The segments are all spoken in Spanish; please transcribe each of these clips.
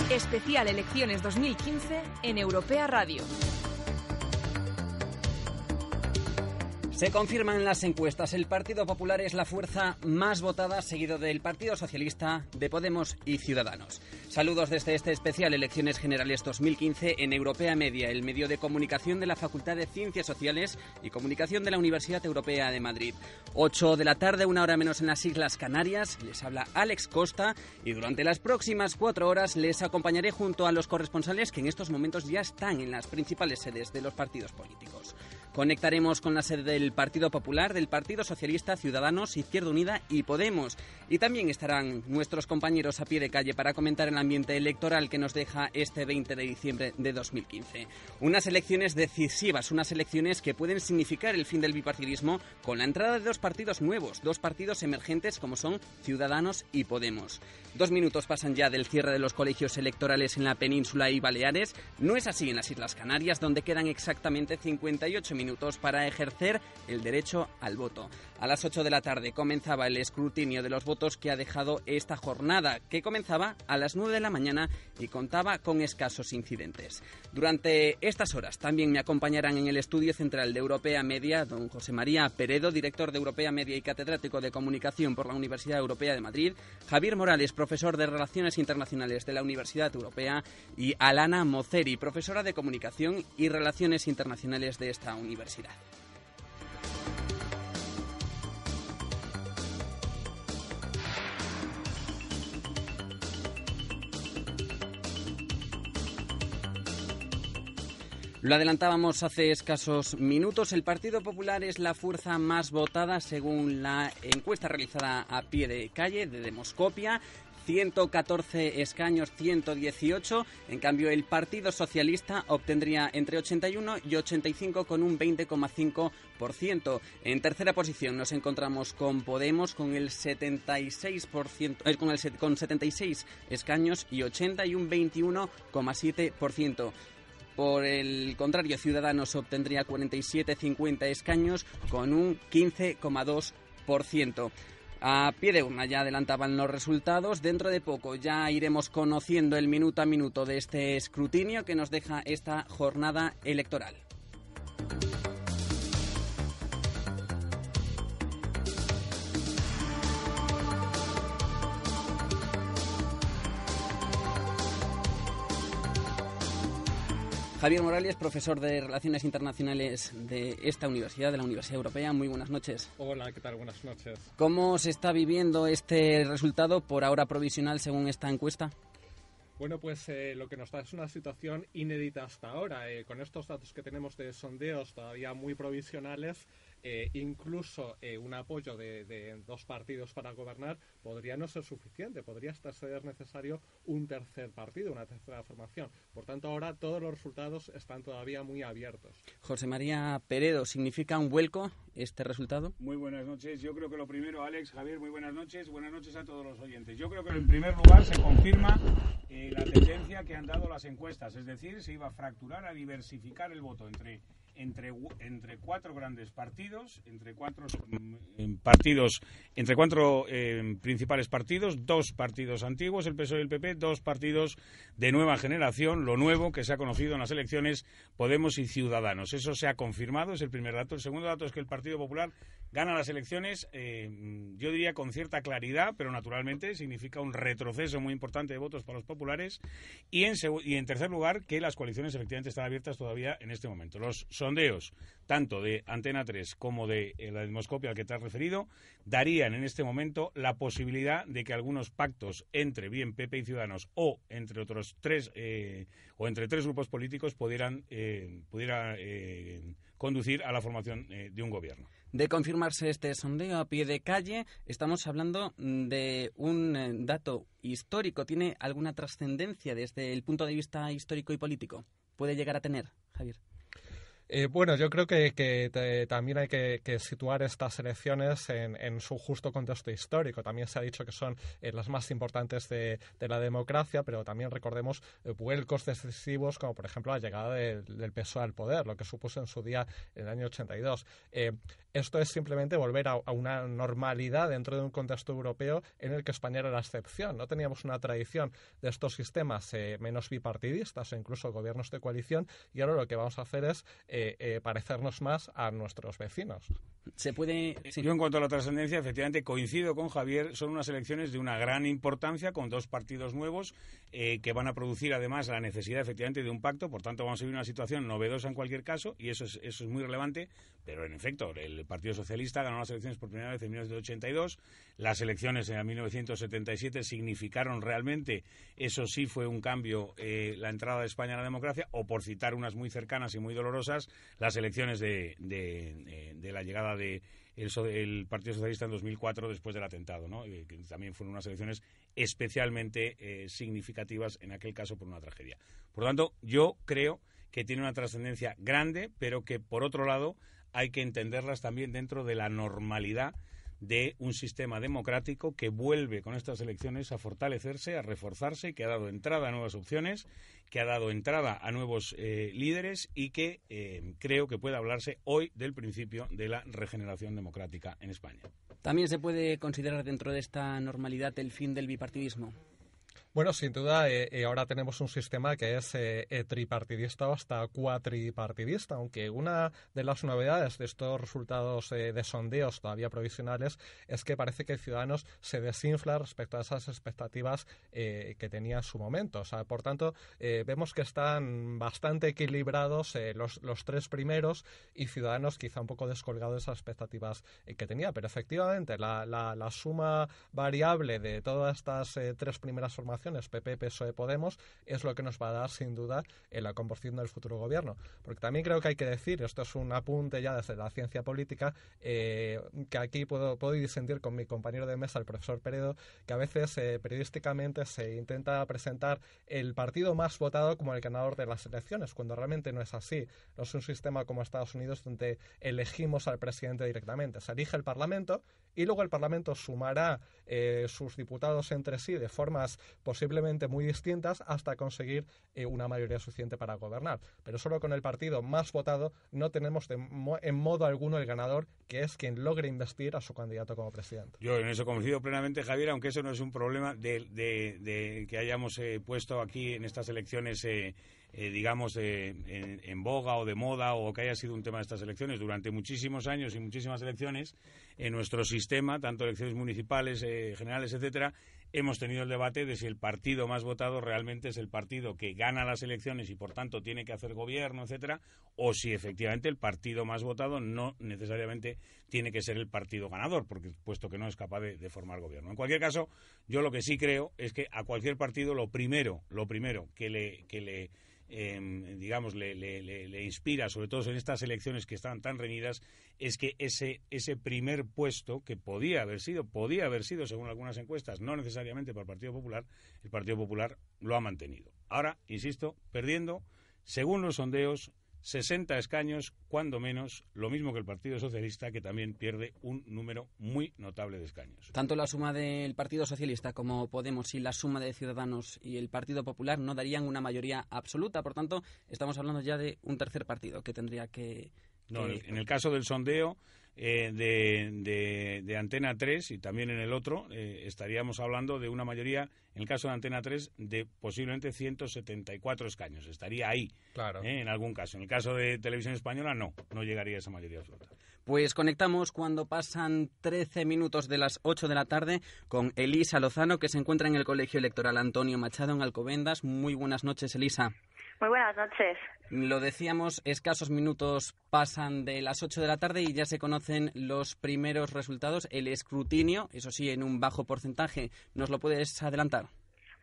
Especial Elecciones 2015 en Europea Radio. Se confirman las encuestas. El Partido Popular es la fuerza más votada, seguido del Partido Socialista, de Podemos y Ciudadanos. Saludos desde este especial Elecciones Generales 2015 en Europea Media, el medio de comunicación de la Facultad de Ciencias Sociales y Comunicación de la Universidad Europea de Madrid. 8 de la tarde, 1 hora menos en las Islas Canarias. Les habla Alex Costa y durante las próximas 4 horas les acompañaré junto a los corresponsales que en estos momentos ya están en las principales sedes de los partidos políticos. Conectaremos con la sede del Partido Popular, del Partido Socialista, Ciudadanos, Izquierda Unida y Podemos. Y también estarán nuestros compañeros a pie de calle para comentar el ambiente electoral que nos deja este 20 de diciembre de 2015. Unas elecciones decisivas, unas elecciones que pueden significar el fin del bipartidismo con la entrada de 2 partidos nuevos, 2 partidos emergentes como son Ciudadanos y Podemos. 2 minutos pasan ya del cierre de los colegios electorales en la península y Baleares. No es así en las Islas Canarias, donde quedan exactamente 58 minutos para ejercer el derecho al voto. A las 8 de la tarde comenzaba el escrutinio de los votos que ha dejado esta jornada, que comenzaba a las 9 de la mañana y contaba con escasos incidentes. Durante estas horas también me acompañarán en el estudio central de Europea Media don José María Peredo, director de Europea Media y catedrático de Comunicación por la Universidad Europea de Madrid, Javier Morales, profesor de Relaciones Internacionales de la Universidad Europea, y Alana Moceri, profesora de Comunicación y Relaciones Internacionales de esta universidad. Lo adelantábamos hace escasos minutos. El Partido Popular es la fuerza más votada según la encuesta realizada a pie de calle de Demoscopia. 114 escaños, 118. En cambio, el Partido Socialista obtendría entre 81 y 85 con un 20,5%. En tercera posición nos encontramos con Podemos con el 76%, con 76 escaños y 80 y un 21,7%. Por el contrario, Ciudadanos obtendría 47,50 escaños con un 15,2%. A pie de urna ya adelantaban los resultados. Dentro de poco ya iremos conociendo el minuto a minuto de este escrutinio que nos deja esta jornada electoral. Javier Morales, profesor de Relaciones Internacionales de esta universidad, de la Universidad Europea. Muy buenas noches. Hola, ¿qué tal? Buenas noches. ¿Cómo se está viviendo este resultado, por ahora provisional, según esta encuesta? Bueno, pues lo que nos da es una situación inédita hasta ahora. Con estos datos que tenemos de sondeos todavía muy provisionales, incluso un apoyo de 2 partidos para gobernar podría no ser suficiente, podría hasta ser necesario un tercer partido, una tercera formación. Por tanto, ahora todos los resultados están todavía muy abiertos. José María Peredo, ¿significa un vuelco este resultado? Muy buenas noches. Yo creo que lo primero, Alex, Javier, muy buenas noches a todos los oyentes. Yo creo que en primer lugar se confirma la tendencia que han dado las encuestas, es decir, se iba a fracturar, a diversificar el voto entre 4 grandes partidos, entre 4 principales partidos, 2 partidos antiguos, el PSOE y el PP, 2 partidos de nueva generación, lo nuevo que se ha conocido en las elecciones, Podemos y Ciudadanos. Eso se ha confirmado, es el primer dato. El segundo dato es que el Partido Popular gana las elecciones, yo diría con cierta claridad, pero naturalmente significa un retroceso muy importante de votos para los populares. Y en tercer lugar, que las coaliciones efectivamente están abiertas todavía en este momento. Los sondeos, tanto de Antena 3 como de la Demoscopia al que te has referido, darían en este momento la posibilidad de que algunos pactos entre bien PP y Ciudadanos o entre otros 3 grupos políticos pudieran conducir a la formación de un gobierno. De confirmarse este sondeo a pie de calle, estamos hablando de un dato histórico. ¿Tiene alguna trascendencia desde el punto de vista histórico y político? ¿Puede llegar a tener, Javier? Bueno, yo creo que también hay que situar estas elecciones en su justo contexto histórico. También se ha dicho que son las más importantes de la democracia, pero también recordemos vuelcos decisivos como por ejemplo la llegada del PSOE al poder, lo que supuso en su día en el año 82. Esto es simplemente volver a una normalidad dentro de un contexto europeo en el que España era la excepción. No teníamos una tradición de estos sistemas menos bipartidistas o incluso gobiernos de coalición, y ahora lo que vamos a hacer es parecernos más a nuestros vecinos. Se puede... Sí. Yo, en cuanto a la trascendencia, efectivamente coincido con Javier. Son unas elecciones de una gran importancia, con dos partidos nuevos que van a producir además la necesidad efectivamente de un pacto. Por tanto, vamos a vivir una situación novedosa en cualquier caso, y eso es muy relevante. Pero en efecto, el Partido Socialista ganó las elecciones por primera vez en 1982. Las elecciones en 1977 significaron realmente, eso sí fue un cambio, la entrada de España a la democracia. O, por citar unas muy cercanas y muy dolorosas, las elecciones de la llegada del Partido Socialista en 2004 después del atentado, ¿no? Que también fueron unas elecciones especialmente significativas en aquel caso por una tragedia. Por lo tanto, yo creo que tiene una trascendencia grande, pero que, por otro lado, hay que entenderlas también dentro de la normalidad de un sistema democrático que vuelve con estas elecciones a fortalecerse, a reforzarse, que ha dado entrada a nuevas opciones, que ha dado entrada a nuevos líderes, y que creo que puede hablarse hoy del principio de la regeneración democrática en España. ¿También se puede considerar dentro de esta normalidad el fin del bipartidismo? Bueno, sin duda, ahora tenemos un sistema que es tripartidista o hasta cuatripartidista, aunque una de las novedades de estos resultados de sondeos todavía provisionales es que parece que Ciudadanos se desinfla respecto a esas expectativas que tenía en su momento. O sea, por tanto, vemos que están bastante equilibrados los tres primeros, y Ciudadanos quizá un poco descolgado de esas expectativas que tenía. Pero efectivamente, la suma variable de todas estas tres primeras formaciones, PP, PSOE, Podemos, es lo que nos va a dar sin duda en la composición del futuro gobierno. Porque también creo que hay que decir, esto es un apunte ya desde la ciencia política, que aquí puedo disentir con mi compañero de mesa, el profesor Peredo, que a veces periodísticamente se intenta presentar el partido más votado como el ganador de las elecciones, cuando realmente no es así. No es un sistema como Estados Unidos donde elegimos al presidente directamente. Se elige el Parlamento y luego el Parlamento sumará sus diputados entre sí de formas posiblemente muy distintas hasta conseguir una mayoría suficiente para gobernar. Pero solo con el partido más votado no tenemos en modo alguno el ganador, que es quien logre investir a su candidato como presidente. Yo en eso coincido plenamente, Javier, aunque eso no es un problema de que hayamos puesto aquí en estas elecciones digamos, en boga o de moda, o que haya sido un tema de estas elecciones. Durante muchísimos años y muchísimas elecciones, en nuestro sistema, tanto elecciones municipales, generales, etcétera, hemos tenido el debate de si el partido más votado realmente es el partido que gana las elecciones y, por tanto, tiene que hacer gobierno, etcétera, o si efectivamente el partido más votado no necesariamente tiene que ser el partido ganador, porque puesto que no es capaz de formar gobierno. En cualquier caso, yo lo que sí creo es que a cualquier partido lo primero que le digamos, le inspira, sobre todo en estas elecciones que están tan reñidas, es que ese primer puesto, que podía haber sido, según algunas encuestas, no necesariamente para el Partido Popular lo ha mantenido. Ahora, insisto, perdiendo, según los sondeos, 60 escaños, cuando menos, lo mismo que el Partido Socialista, que también pierde un número muy notable de escaños. Tanto la suma del Partido Socialista como Podemos y la suma de Ciudadanos y el Partido Popular no darían una mayoría absoluta. Por tanto, estamos hablando ya de un tercer partido que tendría que... No, en el caso del sondeo de Antena 3 y también en el otro, estaríamos hablando de una mayoría, en el caso de Antena 3, de posiblemente 174 escaños. Estaría ahí, claro, en algún caso. En el caso de Televisión Española, no llegaría a esa mayoría absoluta. Pues conectamos cuando pasan 13 minutos de las 8 de la tarde con Elisa Lozano, que se encuentra en el Colegio Electoral Antonio Machado en Alcobendas. Muy buenas noches, Elisa. Muy buenas noches. Lo decíamos, escasos minutos pasan de las 8 de la tarde y ya se conocen los primeros resultados. El escrutinio, eso sí, en un bajo porcentaje. ¿Nos lo puedes adelantar?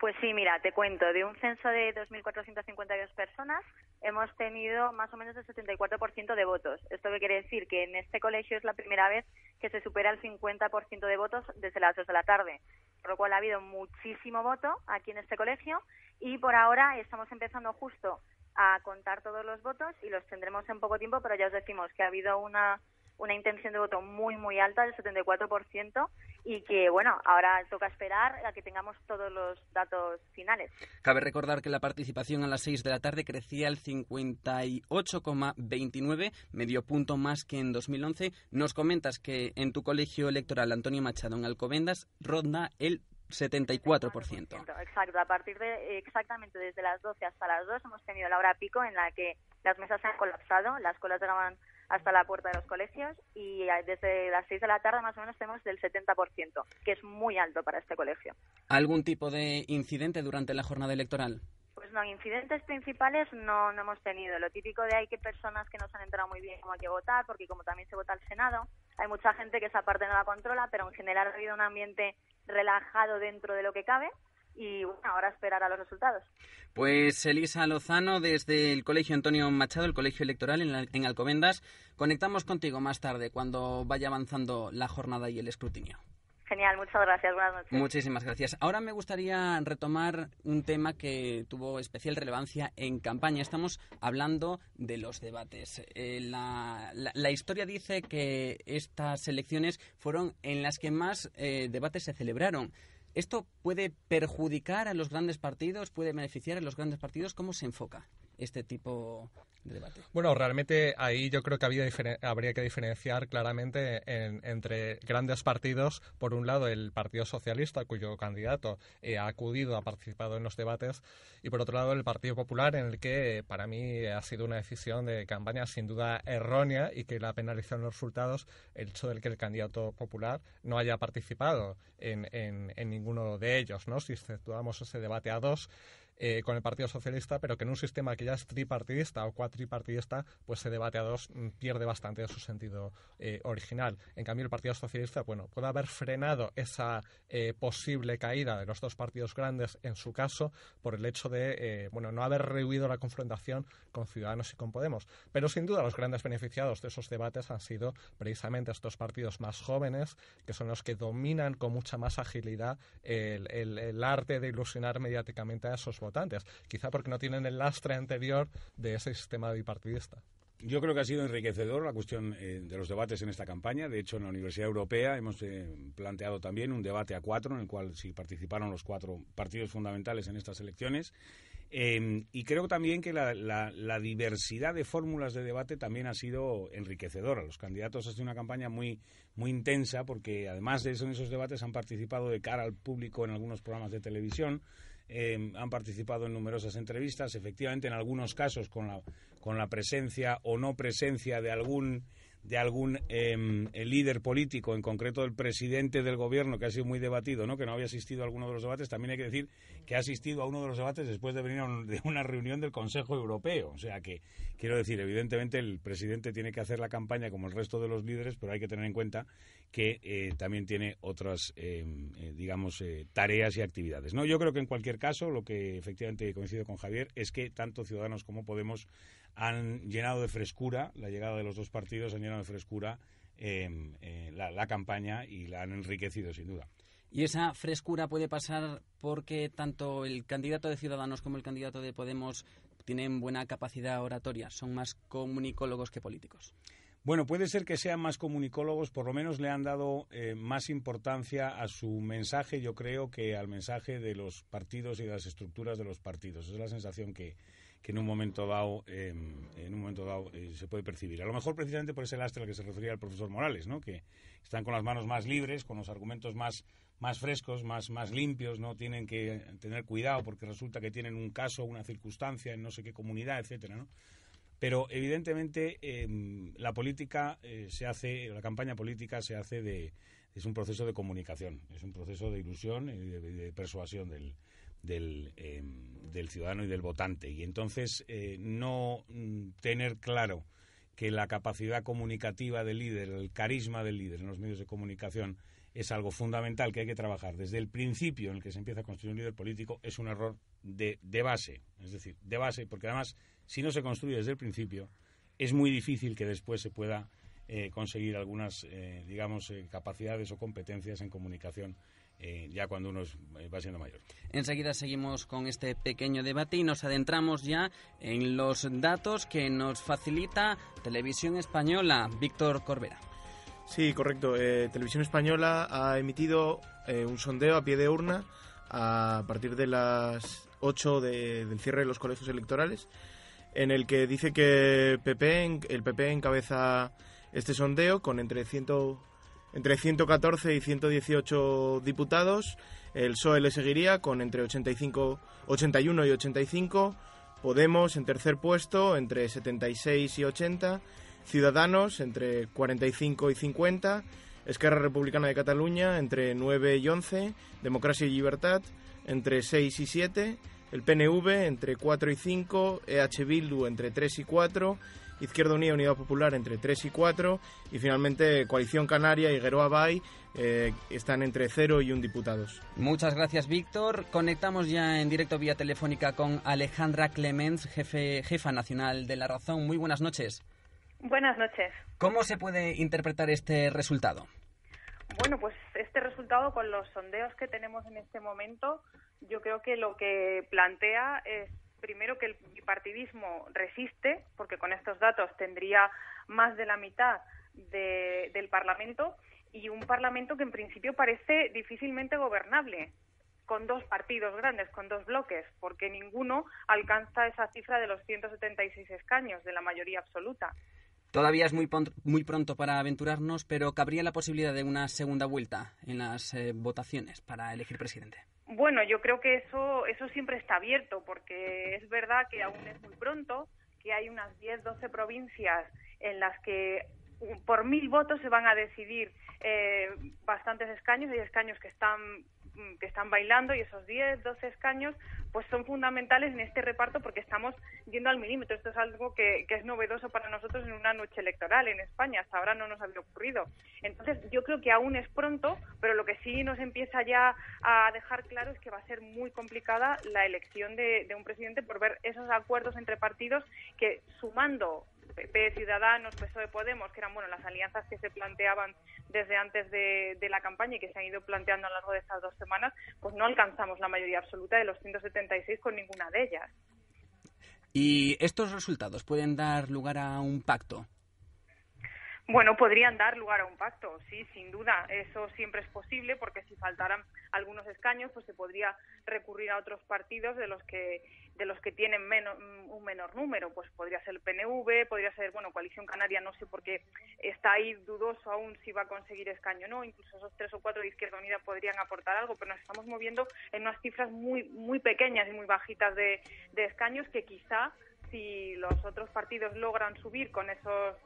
Pues sí, mira, te cuento. De un censo de 2.452 personas, hemos tenido más o menos el 74% de votos. ¿Esto qué quiere decir? Que en este colegio es la primera vez que se supera el 50% de votos desde las 2 de la tarde. Por lo cual ha habido muchísimo voto aquí en este colegio y por ahora estamos empezando justo a contar todos los votos y los tendremos en poco tiempo, pero ya os decimos que ha habido una una intención de voto muy, muy alta, del 74%, y que, bueno, ahora toca esperar a que tengamos todos los datos finales. Cabe recordar que la participación a las 6 de la tarde crecía al 58,29, medio punto más que en 2011. Nos comentas que en tu colegio electoral, Antonio Machado, en Alcobendas, ronda el 74%. Exacto, a partir de exactamente desde las 12 hasta las 2 hemos tenido la hora pico en la que las mesas se han colapsado, las colas llegaban hasta la puerta de los colegios, y desde las 6 de la tarde más o menos tenemos del 70%, que es muy alto para este colegio. ¿Algún tipo de incidente durante la jornada electoral? Pues no, incidentes principales no hemos tenido. Lo típico de hay que personas que no se han enterado muy bien cómo hay que votar, porque como también se vota al Senado, hay mucha gente que esa parte no la controla, pero en general ha habido un ambiente relajado dentro de lo que cabe. Y bueno, ahora esperar a los resultados. Pues Elisa Lozano, desde el Colegio Antonio Machado, el Colegio Electoral en Alcobendas. Conectamos contigo más tarde, cuando vaya avanzando la jornada y el escrutinio. Genial, muchas gracias. Buenas noches. Muchísimas gracias. Ahora me gustaría retomar un tema que tuvo especial relevancia en campaña. Estamos hablando de los debates. La historia dice que estas elecciones fueron en las que más debates se celebraron. ¿Esto puede perjudicar a los grandes partidos? ¿Puede beneficiar a los grandes partidos? ¿Cómo se enfoca este tipo de debate? Bueno, realmente ahí yo creo que habría que diferenciar claramente entre grandes partidos. Por un lado, el Partido Socialista, cuyo candidato ha acudido, ha participado en los debates, y por otro lado, el Partido Popular, en el que para mí ha sido una decisión de campaña sin duda errónea y que la penalizado en los resultados el hecho de que el candidato popular no haya participado en ninguno de ellos, ¿no? Si exceptuamos ese debate a dos, con el Partido Socialista, pero que en un sistema que ya es tripartidista o cuatripartidista, pues ese debate a dos pierde bastante de su sentido original. En cambio, el Partido Socialista, bueno, puede haber frenado esa posible caída de los dos partidos grandes, en su caso, por el hecho de, no haber rehuido la confrontación con Ciudadanos y con Podemos. Pero sin duda los grandes beneficiados de esos debates han sido precisamente estos partidos más jóvenes, que son los que dominan con mucha más agilidad el arte de ilusionar mediáticamente a esos votantes, quizá porque no tienen el lastre anterior de ese sistema bipartidista. Yo creo que ha sido enriquecedor la cuestión de los debates en esta campaña. De hecho, en la Universidad Europea hemos planteado también un debate a 4, en el cual sí participaron los 4 partidos fundamentales en estas elecciones. Y creo también que la diversidad de fórmulas de debate también ha sido enriquecedora. Los candidatos han sido una campaña muy, muy intensa, porque además de eso, en esos debates han participado de cara al público en algunos programas de televisión. Han participado en numerosas entrevistas, efectivamente en algunos casos con la presencia o no presencia de algún líder político, en concreto el presidente del gobierno, que ha sido muy debatido, ¿no? Que no había asistido a alguno de los debates. También hay que decir que ha asistido a uno de los debates después de venir de una reunión del Consejo Europeo. O sea que, quiero decir, evidentemente el presidente tiene que hacer la campaña como el resto de los líderes, pero hay que tener en cuenta que también tiene otras, tareas y actividades, ¿no? Yo creo que en cualquier caso, lo que efectivamente coincido con Javier es que tanto Ciudadanos como Podemos han llenado de frescura, la llegada de los dos partidos han llenado de frescura la campaña y la han enriquecido, sin duda. Y esa frescura puede pasar porque tanto el candidato de Ciudadanos como el candidato de Podemos tienen buena capacidad oratoria, son más comunicólogos que políticos. Bueno, puede ser que sean más comunicólogos, por lo menos le han dado más importancia a su mensaje, yo creo, que al mensaje de los partidos y de las estructuras de los partidos. Esa es la sensación que en un momento dado se puede percibir. A lo mejor precisamente por ese lastre al que se refería el profesor Morales, ¿no? Que están con las manos más libres, con los argumentos más frescos, más limpios, no tienen que tener cuidado porque resulta que tienen un caso, una circunstancia en no sé qué comunidad, etcétera, ¿no? Pero evidentemente la política la campaña política es un proceso de comunicación, es un proceso de ilusión y de persuasión del ciudadano y del votante. Y entonces no tener claro que la capacidad comunicativa del líder, el carisma del líder en los medios de comunicación es algo fundamental que hay que trabajar desde el principio en el que se empieza a construir un líder político, es un error de base. Es decir, de base, porque además, si no se construye desde el principio, es muy difícil que después se pueda conseguir algunas, capacidades o competencias en comunicación ya cuando uno va siendo mayor. Enseguida seguimos con este pequeño debate y nos adentramos ya en los datos que nos facilita Televisión Española. Víctor Corbera. Sí, correcto. Televisión Española ha emitido un sondeo a pie de urna a partir de las 8 del cierre de los colegios electorales, en el que dice que el PP encabeza este sondeo con entre 114 y 118 diputados. El PSOE le seguiría con entre 81 y 85. Podemos en tercer puesto entre 76 y 80. Ciudadanos entre 45 y 50. Esquerra Republicana de Cataluña entre 9 y 11. Democracia y Llibertat entre 6 y 7. El PNV entre 4 y 5. EH Bildu entre 3 y 4. Izquierda Unida, Unidad Popular entre 3 y 4, y finalmente Coalición Canaria y Geroa Bai están entre 0 y 1 diputados. Muchas gracias, Víctor. Conectamos ya en directo vía telefónica con Alejandra Clemens, jefa nacional de La Razón. Muy buenas noches. Buenas noches. ¿Cómo se puede interpretar este resultado? Bueno, pues este resultado, con los sondeos que tenemos en este momento, yo creo que lo que plantea es, primero, que el bipartidismo resiste, porque con estos datos tendría más de la mitad del Parlamento, y un Parlamento que en principio parece difícilmente gobernable, con dos partidos grandes, con dos bloques, porque ninguno alcanza esa cifra de los 176 escaños de la mayoría absoluta. Todavía es muy pronto para aventurarnos, pero cabría la posibilidad de una segunda vuelta en las votaciones para elegir presidente. Bueno, yo creo que eso siempre está abierto, porque es verdad que aún es muy pronto, que hay unas 10-12 provincias en las que por 1.000 votos se van a decidir bastantes escaños. Hay escaños que están bailando, y esos 10-12 escaños pues son fundamentales en este reparto, porque estamos yendo al milímetro. Esto es algo que es novedoso para nosotros en una noche electoral en España. Hasta ahora no nos había ocurrido. Entonces yo creo que aún es pronto, pero lo que sí nos empieza ya a dejar claro es que va a ser muy complicada la elección de un presidente, por ver esos acuerdos entre partidos que, sumando PP, Ciudadanos, PSOE, Podemos, que eran las alianzas que se planteaban desde antes de la campaña y que se han ido planteando a lo largo de estas 2 semanas, pues no alcanzamos la mayoría absoluta de los 176 con ninguna de ellas. ¿Y estos resultados pueden dar lugar a un pacto? Bueno, podrían dar lugar a un pacto, sí, sin duda. Eso siempre es posible, porque si faltaran algunos escaños, pues se podría recurrir a otros partidos de los que tienen un menor número. Pues podría ser el PNV, podría ser, Coalición Canaria, no sé, porque está ahí dudoso aún si va a conseguir escaño o no. Incluso esos 3 o 4 de Izquierda Unida podrían aportar algo, pero nos estamos moviendo en unas cifras muy, muy pequeñas y muy bajitas de escaños, que quizá, si los otros partidos logran subir con esos,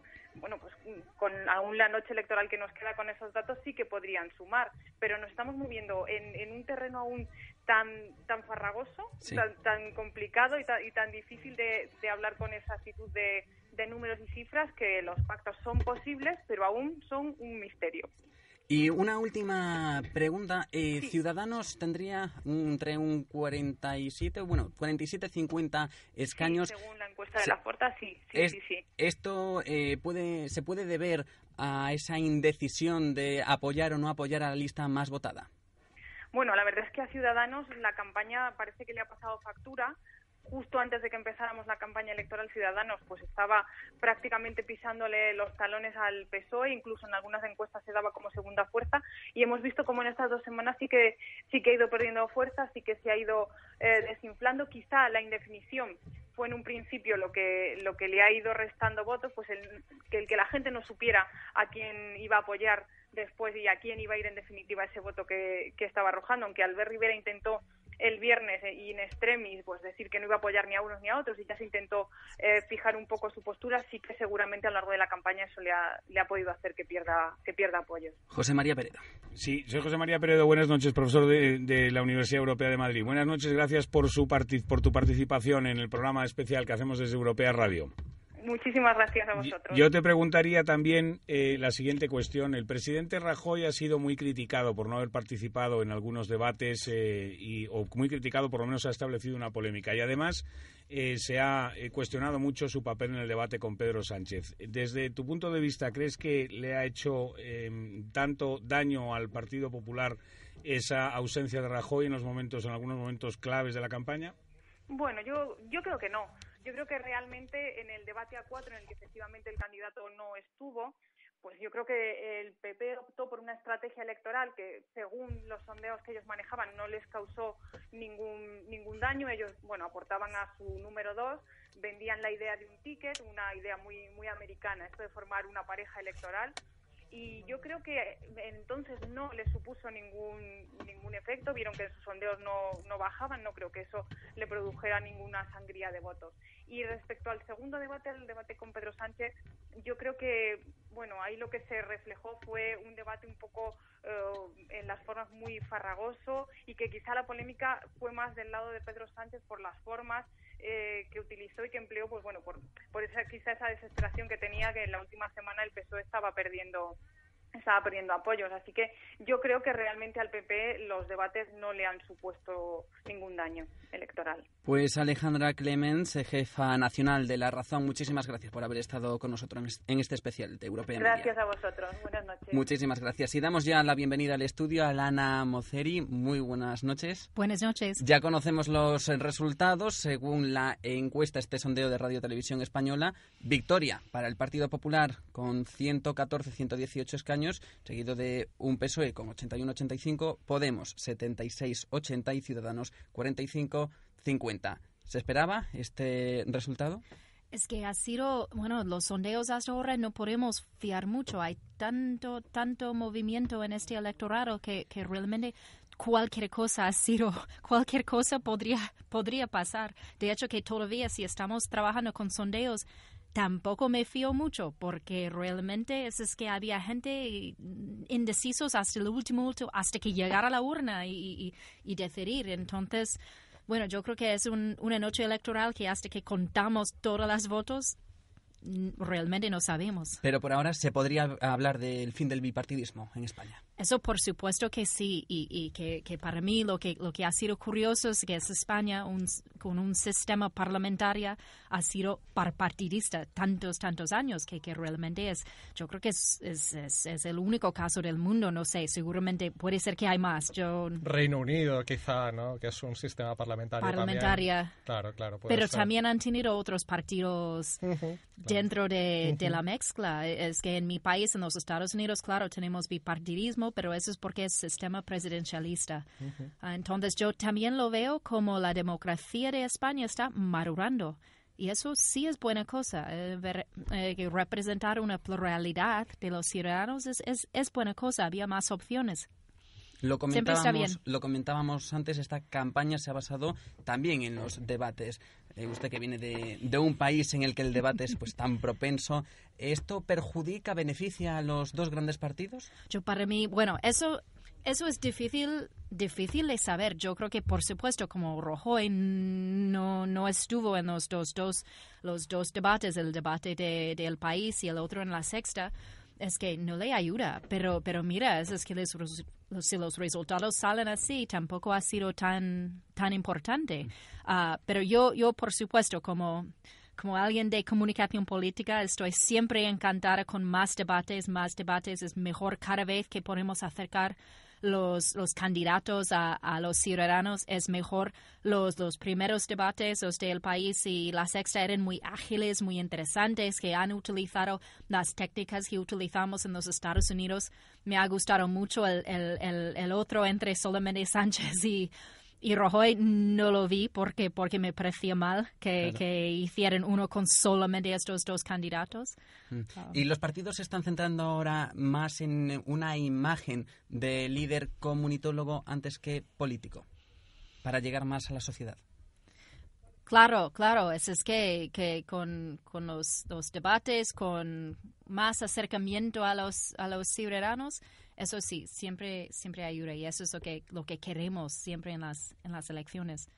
con aún la noche electoral que nos queda con esos datos, sí que podrían sumar, pero nos estamos moviendo en un terreno aún tan farragoso, sí, tan complicado y tan difícil de hablar con exactitud de números y cifras, que los pactos son posibles, pero aún son un misterio. Y una última pregunta. Sí. Ciudadanos tendría entre un 47-50 escaños. Sí, según la encuesta de la Forta, sí. ¿Esto se puede deber a esa indecisión de apoyar o no apoyar a la lista más votada? Bueno, la verdad es que a Ciudadanos la campaña parece que le ha pasado factura. Justo antes de que empezáramos la campaña electoral, Ciudadanos pues estaba prácticamente pisándole los talones al PSOE, incluso en algunas encuestas se daba como segunda fuerza, y hemos visto como en estas 2 semanas sí que ha ido perdiendo fuerza, sí que se ha ido desinflando. Quizá la indefinición fue en un principio lo que le ha ido restando votos, pues el que la gente no supiera a quién iba a apoyar después y a quién iba a ir en definitiva ese voto que estaba arrojando, aunque Albert Rivera intentó el viernes y en extremis pues decir que no iba a apoyar ni a unos ni a otros, y ya se intentó fijar un poco su postura. Sí que seguramente a lo largo de la campaña eso le ha podido hacer que pierda apoyo. José María Peredo. Sí, soy José María Peredo. Buenas noches, profesor de la Universidad Europea de Madrid. Buenas noches, gracias por tu participación en el programa especial que hacemos desde Europea Radio. Muchísimas gracias a vosotros. Yo te preguntaría también la siguiente cuestión. El presidente Rajoy ha sido muy criticado por no haber participado en algunos debates o muy criticado, por lo menos ha establecido una polémica. Y además se ha cuestionado mucho su papel en el debate con Pedro Sánchez. Desde tu punto de vista, ¿crees que le ha hecho tanto daño al Partido Popular esa ausencia de Rajoy en algunos momentos claves de la campaña? Bueno, yo creo que no. Yo creo que realmente en el debate A4, en el que efectivamente el candidato no estuvo, pues yo creo que el PP optó por una estrategia electoral que, según los sondeos que ellos manejaban, no les causó ningún daño. Ellos, bueno, aportaban a su número 2, vendían la idea de un ticket, una idea muy, muy americana, esto de formar una pareja electoral. Y yo creo que entonces no les supuso ningún efecto. Vieron que sus sondeos no bajaban, no creo que eso le produjera ninguna sangría de votos. Y respecto al segundo debate, el debate con Pedro Sánchez, yo creo que, bueno, ahí lo que se reflejó fue un debate un poco en las formas muy farragoso, y que quizá la polémica fue más del lado de Pedro Sánchez por las formas que utilizó y que empleó, pues bueno, por quizá esa desesperación que tenía, que en la última semana el PSOE estaba perdiendo apoyos. Así que yo creo que realmente al PP los debates no le han supuesto ningún daño electoral. Pues Alejandra Clemens, jefa nacional de La Razón, muchísimas gracias por haber estado con nosotros en este especial de Europea Media. Gracias a vosotros. Buenas noches. Muchísimas gracias. Y damos ya la bienvenida al estudio a Lana Moceri. Muy buenas noches. Buenas noches. Ya conocemos los resultados. Según la encuesta, este sondeo de Radio Televisión Española, victoria para el Partido Popular con 114-118 escaños, seguido de un PSOE con 81-85, Podemos 76-80 y Ciudadanos 45-50. ¿Se esperaba este resultado? Es que ha sido, bueno, los sondeos hasta ahora no podemos fiar mucho. Hay tanto movimiento en este electorado que realmente cualquier cosa podría pasar. De hecho, que todavía si estamos trabajando con sondeos, tampoco me fío mucho, porque realmente es que había gente indecisos hasta el último, hasta que llegara a la urna y decidir. Entonces, bueno, yo creo que es una noche electoral que hasta que contamos todas las votos, realmente no sabemos. Pero por ahora se podría hablar del fin del bipartidismo en España. Eso por supuesto que sí, y que para mí lo que ha sido curioso es que es España con un sistema parlamentario ha sido partidista tantos años, que realmente yo creo que es el único caso del mundo. No sé, seguramente puede ser que hay más. Reino Unido quizá, ¿no? Que es un sistema parlamentario también. Claro. Pero también han tenido otros partidos dentro de la mezcla. Es que en mi país, en los Estados Unidos, claro, tenemos bipartidismo, pero eso es porque es sistema presidencialista. Entonces yo también lo veo como la democracia de España está madurando. Y eso sí es buena cosa. Que representar una pluralidad de los ciudadanos es buena cosa. Había más opciones. Lo comentábamos antes, esta campaña se ha basado también en los debates. Usted que viene de un país en el que el debate es pues tan propenso, ¿esto perjudica, beneficia a los dos grandes partidos? Para mí, bueno, eso es difícil de saber. Yo creo que, por supuesto, como Rajoy no estuvo en los dos debates, el debate del país y el otro en La Sexta, es que no le ayuda. Pero mira, es que si los resultados salen así, tampoco ha sido tan importante. Pero yo, por supuesto, como alguien de comunicación política, estoy siempre encantada con más debates. Es mejor cada vez que podemos acercar los candidatos a los ciudadanos. Es mejor los primeros debates, los del país y La Sexta, eran muy ágiles, muy interesantes, que han utilizado las técnicas que utilizamos en los Estados Unidos. Me ha gustado mucho el otro entre solamente Sánchez y Rajoy. No lo vi porque me parecía mal que hicieran uno con solamente estos dos candidatos. Y los partidos se están centrando ahora más en una imagen de líder comunitólogo antes que político, para llegar más a la sociedad. Claro. Es que con los debates, con más acercamiento a los ciudadanos, eso sí, siempre ayuda, y eso es lo que queremos siempre en las elecciones.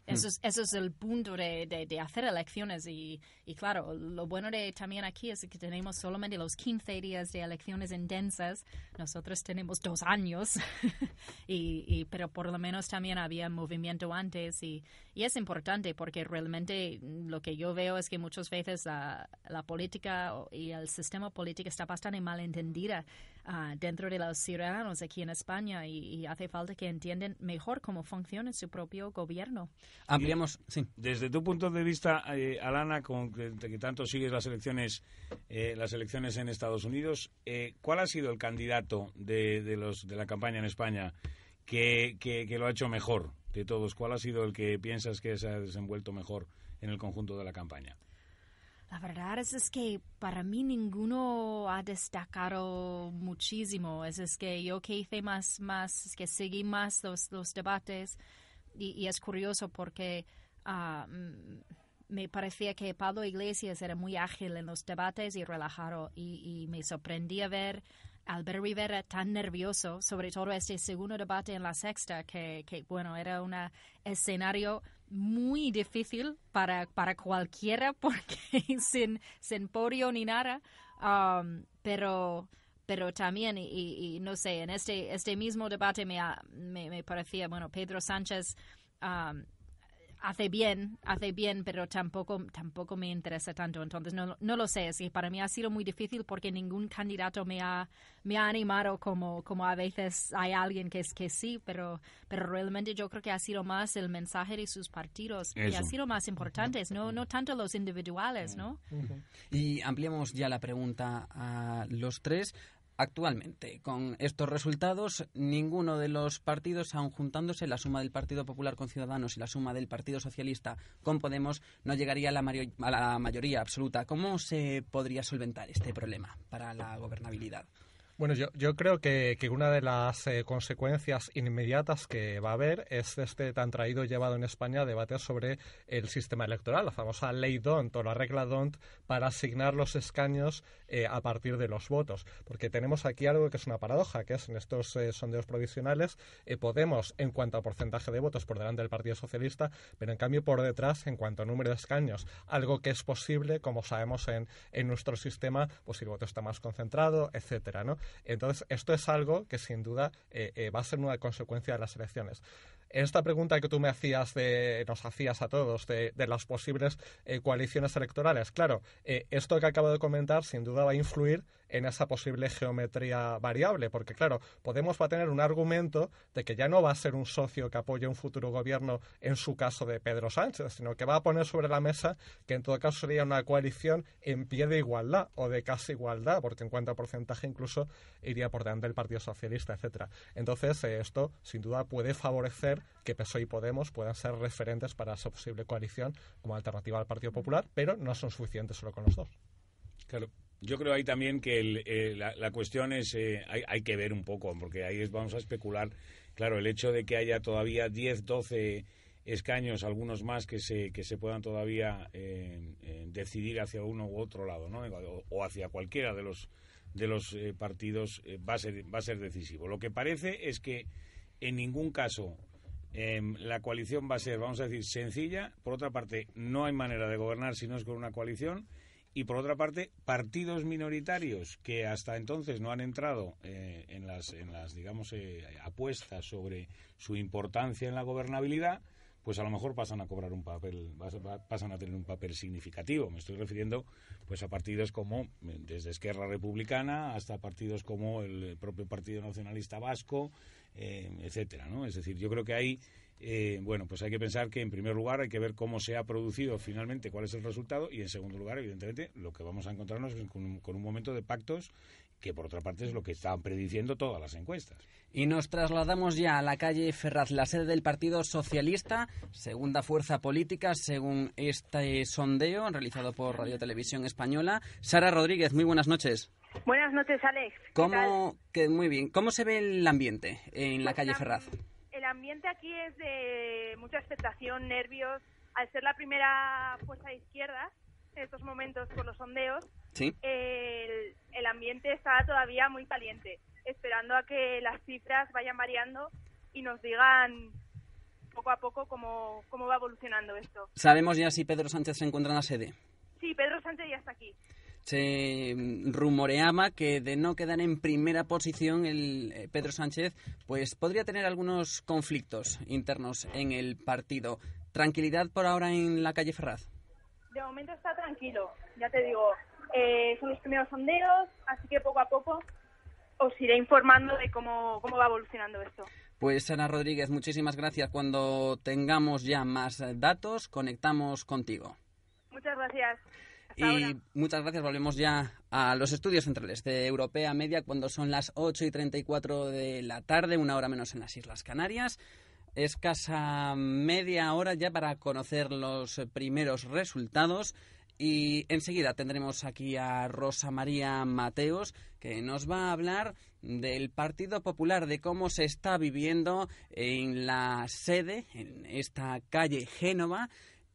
Eso es el punto de hacer elecciones y claro, lo bueno también aquí es que tenemos solamente los 15 días de elecciones intensas. Nosotros tenemos 2 años, pero por lo menos también había movimiento antes y es importante porque realmente lo que yo veo es que muchas veces la política y el sistema político está bastante mal entendida dentro de los ciudadanos aquí en España y hace falta que entiendan mejor cómo funciona su propio gobierno. Ampliamos, sí. Desde tu punto de vista, Alana, que tanto sigues las elecciones en Estados Unidos, ¿cuál ha sido el candidato de la campaña en España que lo ha hecho mejor de todos? ¿Cuál ha sido el que piensas que se ha desenvuelto mejor en el conjunto de la campaña? La verdad es que para mí ninguno ha destacado muchísimo. Es que yo que hice más que seguí más los debates y es curioso porque me parecía que Pablo Iglesias era muy ágil en los debates y relajado y me sorprendía ver a Albert Rivera tan nervioso, sobre todo este segundo debate en la sexta, que bueno, era un escenario muy difícil para cualquiera porque sin podio ni nada, pero también y no sé, en este mismo debate me parecía, bueno, Pedro Sánchez hace bien, pero tampoco me interesa tanto. Entonces no lo sé. Sí, para mí ha sido muy difícil porque ningún candidato me ha animado como a veces hay alguien que sí, pero realmente yo creo que ha sido más el mensaje de sus partidos que ha sido más importante, no tanto los individuales, ¿no? Y ampliamos ya la pregunta a los tres. Actualmente, con estos resultados, ninguno de los partidos, aun juntándose, la suma del Partido Popular con Ciudadanos y la suma del Partido Socialista con Podemos, no llegaría a la mayoría absoluta. ¿Cómo se podría solventar este problema para la gobernabilidad? Bueno, yo creo que una de las consecuencias inmediatas que va a haber es tan traído y llevado en España debate sobre el sistema electoral, la famosa ley D'Hondt o la regla D'Hondt para asignar los escaños a partir de los votos. Porque tenemos aquí algo que es una paradoja, que es en estos sondeos provisionales Podemos en cuanto a porcentaje de votos por delante del Partido Socialista, pero en cambio por detrás en cuanto a número de escaños, algo que es posible, como sabemos en nuestro sistema, pues el voto está más concentrado, etcétera, ¿no? Entonces, esto es algo que sin duda va a ser una consecuencia de las elecciones. En esta pregunta que tú nos hacías a todos de las posibles coaliciones electorales, claro, esto que acabo de comentar sin duda va a influir en esa posible geometría variable, porque claro, Podemos va a tener un argumento de que ya no va a ser un socio que apoye un futuro gobierno en su caso de Pedro Sánchez, sino que va a poner sobre la mesa que en todo caso sería una coalición en pie de igualdad o de casi igualdad, porque en cuanto a porcentaje incluso iría por delante del Partido Socialista, etcétera. Entonces, esto sin duda puede favorecer que PSOE y Podemos puedan ser referentes para esa posible coalición como alternativa al Partido Popular, pero no son suficientes solo con los dos. Claro. Yo creo ahí también que la cuestión es, hay que ver un poco, porque ahí vamos a especular. Claro, el hecho de que haya todavía 10, 12 escaños, algunos más que se puedan todavía decidir hacia uno u otro lado, ¿no? O hacia cualquiera de los partidos va a ser decisivo. Lo que parece es que en ningún caso la coalición va a ser, vamos a decir, sencilla. Por otra parte, no hay manera de gobernar si no es con una coalición. Y por otra parte, partidos minoritarios que hasta entonces no han entrado en las digamos, apuestas sobre su importancia en la gobernabilidad, pues a lo mejor pasan a cobrar un papel, pasan a tener un papel significativo. Me estoy refiriendo pues a partidos como desde Esquerra Republicana hasta partidos como el propio Partido Nacionalista Vasco, etcétera, ¿no? Es decir, yo creo que hay bueno, pues hay que pensar que en primer lugar hay que ver cómo se ha producido finalmente, cuál es el resultado, y en segundo lugar, evidentemente, lo que vamos a encontrarnos es con un momento de pactos que por otra parte es lo que están prediciendo todas las encuestas. Y nos trasladamos ya a la calle Ferraz, la sede del Partido Socialista, segunda fuerza política según este sondeo realizado por Radio Televisión Española. Sara Rodríguez, muy buenas noches. Buenas noches, Alex. Muy bien. ¿Cómo se ve el ambiente en la calle Ferraz? El ambiente aquí es de mucha expectación, nervios. Al ser la primera fuerza de izquierda en estos momentos por los sondeos, ¿sí? El ambiente está todavía muy caliente, esperando a que las cifras vayan variando y nos digan poco a poco cómo va evolucionando esto. ¿Sabemos ya si Pedro Sánchez se encuentra en la sede? Sí, Pedro Sánchez ya está aquí. Se rumoreaba que de no quedar en primera posición el Pedro Sánchez, pues podría tener algunos conflictos internos en el partido. ¿Tranquilidad por ahora en la calle Ferraz? De momento está tranquilo, ya te digo, son los primeros sondeos, así que poco a poco os iré informando de cómo va evolucionando esto. Pues Ana Rodríguez, muchísimas gracias. Cuando tengamos ya más datos, conectamos contigo. Muchas gracias. Y muchas gracias. Volvemos ya a los estudios centrales de Europea Media cuando son las 8:34 de la tarde, 1 hora menos en las Islas Canarias. Escasa media hora ya para conocer los primeros resultados. Y enseguida tendremos aquí a Rosa María Mateos, que nos va a hablar del Partido Popular, de cómo se está viviendo en la sede, en esta calle Génova.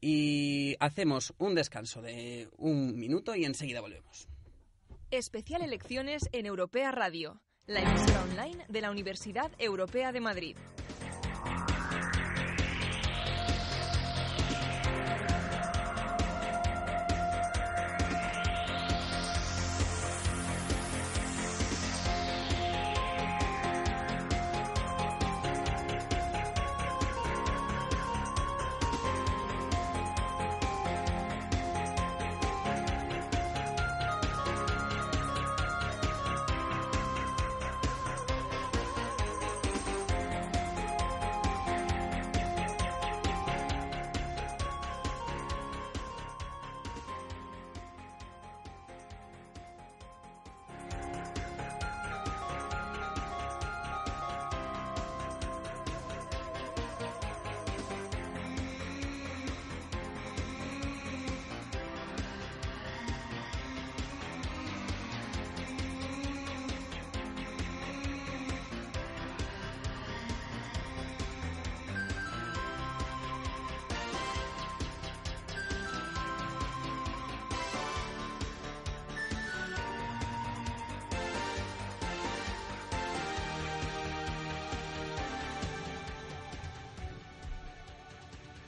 Y hacemos un descanso de 1 minuto y enseguida volvemos. Especial Elecciones en Europea Radio, la emisora online de la Universidad Europea de Madrid.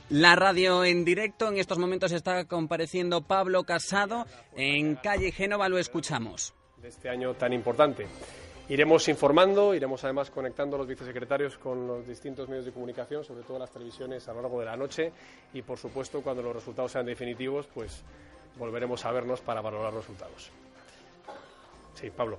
La radio en directo, en estos momentos está compareciendo Pablo Casado en calle Génova, lo escuchamos. De este año tan importante. Iremos informando, iremos además conectando a los vicesecretarios con los distintos medios de comunicación, sobre todo las televisiones a lo largo de la noche y por supuesto cuando los resultados sean definitivos, pues volveremos a vernos para valorar los resultados. Sí, Pablo.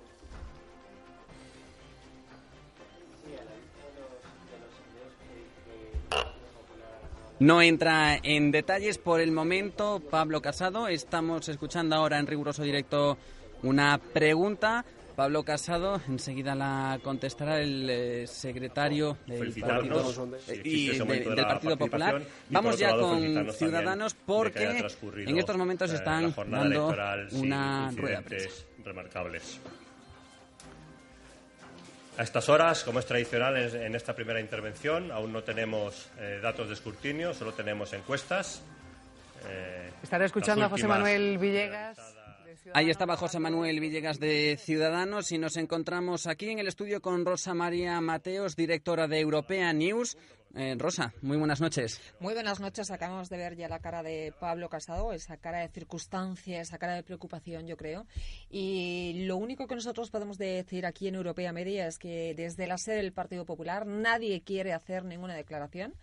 No entra en detalles por el momento Pablo Casado. Estamos escuchando ahora en riguroso directo una pregunta. Pablo Casado, enseguida la contestará el secretario del Partido Popular. Vamos ya con Ciudadanos porque en estos momentos están dando una rueda de prensa. Remarcables. A estas horas, como es tradicional en esta primera intervención, aún no tenemos datos de escrutinio, solo tenemos encuestas. Estaré escuchando a José Manuel Villegas. Ahí estaba José Manuel Villegas de Ciudadanos y nos encontramos aquí en el estudio con Rosa María Mateos, directora de Europea News. Rosa, muy buenas noches. Muy buenas noches. Acabamos de ver ya la cara de Pablo Casado, esa cara de circunstancia, esa cara de preocupación, yo creo. Y lo único que nosotros podemos decir aquí en Europea Media es que desde la sede del Partido Popular nadie quiere hacer ninguna declaración.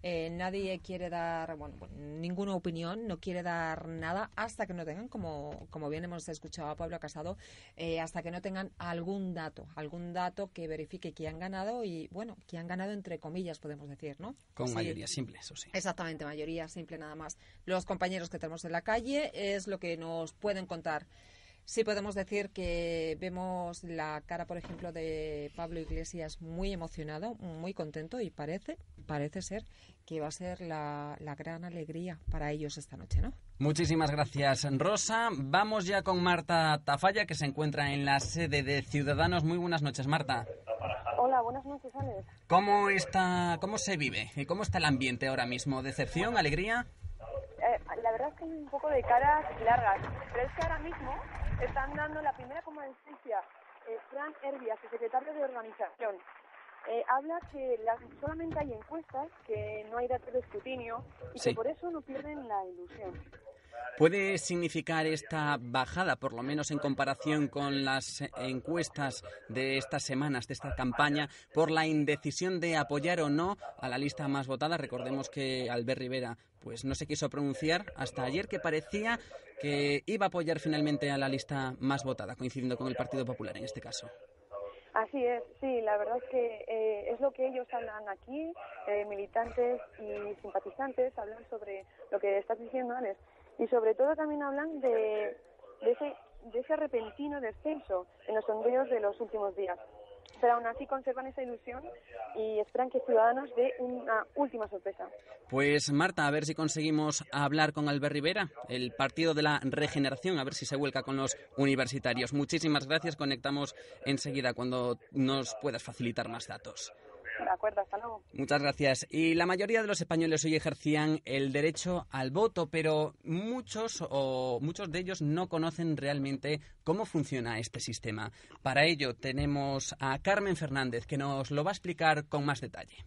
Nadie quiere dar ninguna opinión, no quiere dar nada hasta que no tengan, como bien hemos escuchado a Pablo Casado, hasta que no tengan algún dato que verifique que han ganado y, que han ganado entre comillas, podemos decir, ¿no? Con mayoría simple, eso sí. Exactamente, mayoría simple nada más. Los compañeros que tenemos en la calle es lo que nos pueden contar. Sí podemos decir que vemos la cara, por ejemplo, de Pablo Iglesias muy emocionado, muy contento y parece ser que va a ser la gran alegría para ellos esta noche, ¿no? Muchísimas gracias, Rosa. Vamos ya con Marta Tafalla, que se encuentra en la sede de Ciudadanos. Muy buenas noches, Marta. Hola, buenas noches, Alex. ¿Cómo se vive? ¿Y cómo está el ambiente ahora mismo? ¿Decepción, alegría? La verdad es que hay un poco de caras largas, pero es que ahora mismo están dando la primera comparecencia Fran Herbias, el secretario de Organización, habla que solamente hay encuestas, que no hay datos de escrutinio y Sí. que por eso no pierden la ilusión. ¿Puede significar esta bajada, por lo menos en comparación con las encuestas de estas semanas, de esta campaña, por la indecisión de apoyar o no a la lista más votada? Recordemos que Albert Rivera pues no se quiso pronunciar hasta ayer, que parecía que iba a apoyar finalmente a la lista más votada, coincidiendo con el Partido Popular en este caso. Así es, sí, la verdad es que es lo que ellos hablan aquí, militantes y simpatizantes hablan sobre lo que estás diciendo, Alex, y sobre todo también hablan de ese repentino descenso en los sondeos de los últimos días. Pero aún así conservan esa ilusión y esperan que Ciudadanos dé una última sorpresa. Pues Marta, a ver si conseguimos hablar con Albert Rivera, el Partido de la Regeneración, a ver si se vuelca con los universitarios. Muchísimas gracias, conectamos enseguida cuando nos puedas facilitar más datos. De acuerdo, hasta luego. Muchas gracias. Y la mayoría de los españoles hoy ejercían el derecho al voto, pero muchos de ellos no conocen realmente cómo funciona este sistema. Para ello tenemos a Carmen Fernández, que nos lo va a explicar con más detalle.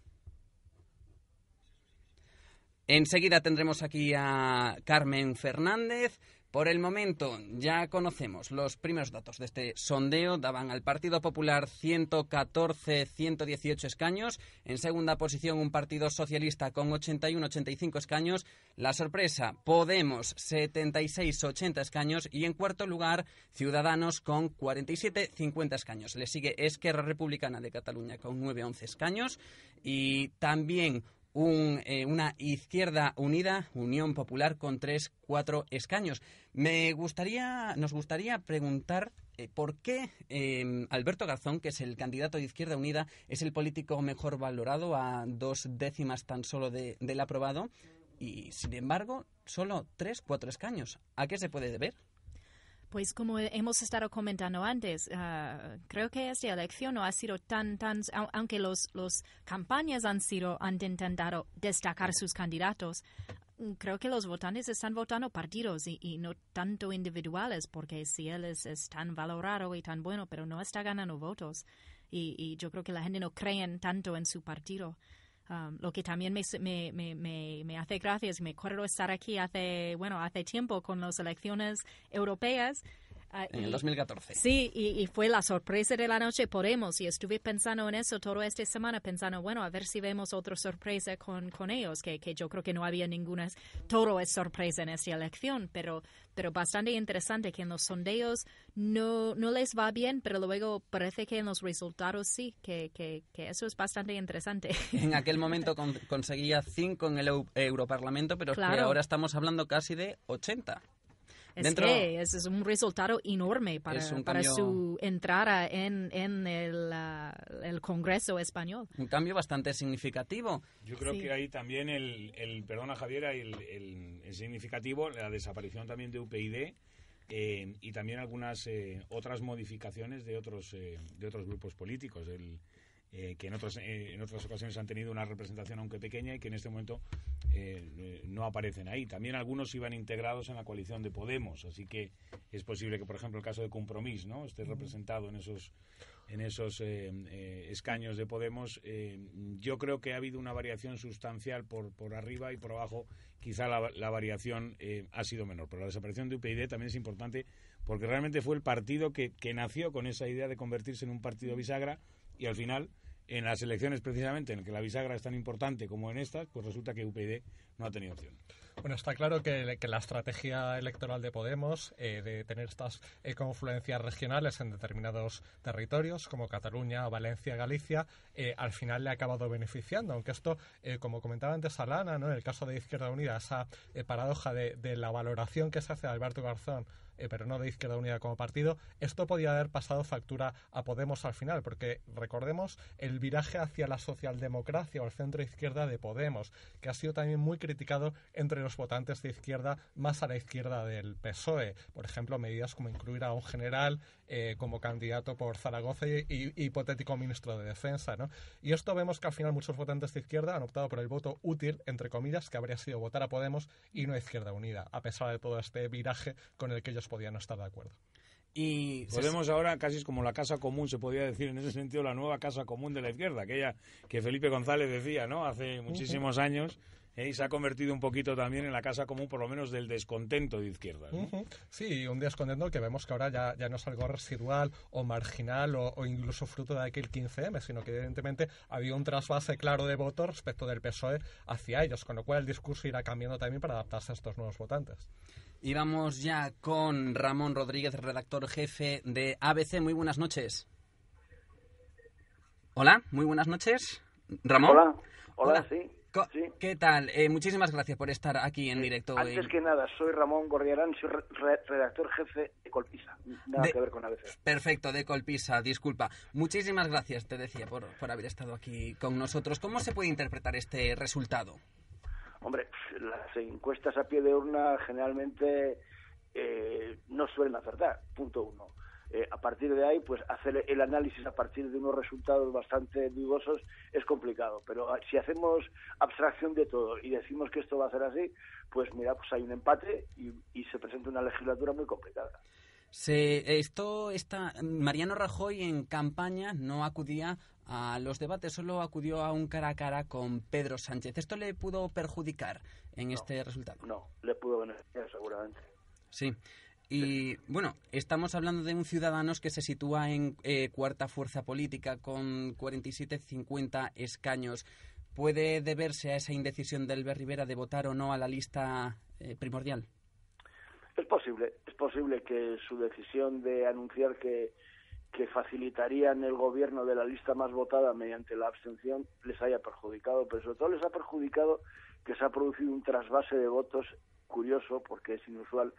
Enseguida tendremos aquí a Carmen Fernández. Por el momento ya conocemos los primeros datos de este sondeo. Daban al Partido Popular 114-118 escaños. En segunda posición un Partido Socialista con 81-85 escaños. La sorpresa, Podemos 76-80 escaños. Y en cuarto lugar Ciudadanos con 47-50 escaños. Le sigue Esquerra Republicana de Cataluña con 9-11 escaños. Y también una Izquierda Unida, Unión Popular, con 3-4 escaños. Nos gustaría preguntar por qué Alberto Garzón, que es el candidato de Izquierda Unida, es el político mejor valorado, a 2 décimas tan solo del aprobado, y sin embargo solo 3-4 escaños. ¿A qué se puede deber? Pues como hemos estado comentando antes, creo que esta elección no ha sido tan, aunque los campañas han intentado destacar sus candidatos, creo que los votantes están votando partidos y no tanto individuales, porque si él es tan valorado y tan bueno, pero no está ganando votos, y yo creo que la gente no cree tanto en su partido. Lo que también me hace gracia es, me acuerdo estar aquí hace tiempo con las elecciones europeas. En el 2014. Sí, y fue la sorpresa de la noche Podemos, y estuve pensando en eso toda esta semana, pensando, a ver si vemos otra sorpresa con ellos, que yo creo que no había ninguna, todo es sorpresa en esta elección, pero bastante interesante que en los sondeos no les va bien, pero luego parece que en los resultados sí, que eso es bastante interesante. En aquel momento conseguía 5 en el Europarlamento, pero claro, es que ahora estamos hablando casi de 80. Es un resultado enorme para su entrada en el Congreso español. Un cambio bastante significativo. Yo creo que ahí también perdona Javiera, el significativo, la desaparición también de UPyD, y también algunas otras modificaciones de otros grupos políticos, que en otras ocasiones han tenido una representación aunque pequeña y que en este momento no aparecen ahí. También algunos iban integrados en la coalición de Podemos, así que es posible que, por ejemplo, el caso de Compromís, ¿no?, esté representado en esos escaños de Podemos. Yo creo que ha habido una variación sustancial por arriba, y por abajo quizá la variación ha sido menor. Pero la desaparición de UPyD también es importante, porque realmente fue el partido que nació con esa idea de convertirse en un partido bisagra, y al final, en las elecciones precisamente en que la bisagra es tan importante como en estas, pues resulta que UPyD no ha tenido opción. Bueno, está claro que la estrategia electoral de Podemos, de tener estas confluencias regionales en determinados territorios, como Cataluña, Valencia, Galicia, al final le ha acabado beneficiando. Aunque esto, como comentaba antes Alana, ¿no?, en el caso de Izquierda Unida, esa paradoja de la valoración que se hace de Alberto Garzón, pero no de Izquierda Unida como partido, esto podía haber pasado factura a Podemos al final, porque recordemos el viraje hacia la socialdemocracia o el centro izquierda de Podemos, que ha sido también muy criticado entre los votantes de izquierda, más a la izquierda del PSOE. Por ejemplo, medidas como incluir a un general como candidato por Zaragoza y hipotético ministro de Defensa, ¿no? Y esto vemos que al final muchos votantes de izquierda han optado por el voto útil, entre comillas, que habría sido votar a Podemos y no a Izquierda Unida, a pesar de todo este viraje con el que ellos podían no estar de acuerdo. Y Podemos ahora, casi es como la casa común, se podría decir en ese sentido, la nueva casa común de la izquierda, aquella que Felipe González decía, ¿no?, hace muchísimos años, y se ha convertido un poquito también en la casa común, por lo menos del descontento de izquierda, ¿no? Sí, un descontento que vemos que ahora ya no es algo residual o marginal o incluso fruto de aquel 15M, sino que evidentemente había un trasvase claro de votos respecto del PSOE hacia ellos, con lo cual el discurso irá cambiando también para adaptarse a estos nuevos votantes. Y vamos ya con Ramón Rodríguez, redactor jefe de ABC. Muy buenas noches. Hola, muy buenas noches. ¿Ramón? Hola, sí. ¿Qué tal? Muchísimas gracias por estar aquí en directo. Antes que nada, soy Ramón Gorriarán, soy redactor jefe de Colpisa. Nada que ver con ABC. Perfecto, de Colpisa, disculpa. Muchísimas gracias, te decía, por haber estado aquí con nosotros. ¿Cómo se puede interpretar este resultado? Hombre, las encuestas a pie de urna generalmente no suelen acertar, punto uno. A partir de ahí, pues hacer el análisis a partir de unos resultados bastante dudosos es complicado. Pero si hacemos abstracción de todo y decimos que esto va a ser así, pues mira, pues hay un empate y se presenta una legislatura muy complicada. Mariano Rajoy en campaña no acudía a los debates, solo acudió a un cara a cara con Pedro Sánchez. ¿Esto le pudo perjudicar en este resultado? No, le pudo beneficiar seguramente. Sí. Y bueno, estamos hablando de un Ciudadanos que se sitúa en cuarta fuerza política con 47-50 escaños. ¿Puede deberse a esa indecisión de Albert Rivera de votar o no a la lista primordial? Es posible que su decisión de anunciar que facilitarían el gobierno de la lista más votada mediante la abstención les haya perjudicado, pero sobre todo les ha perjudicado que se ha producido un trasvase de votos curioso, porque es inusual,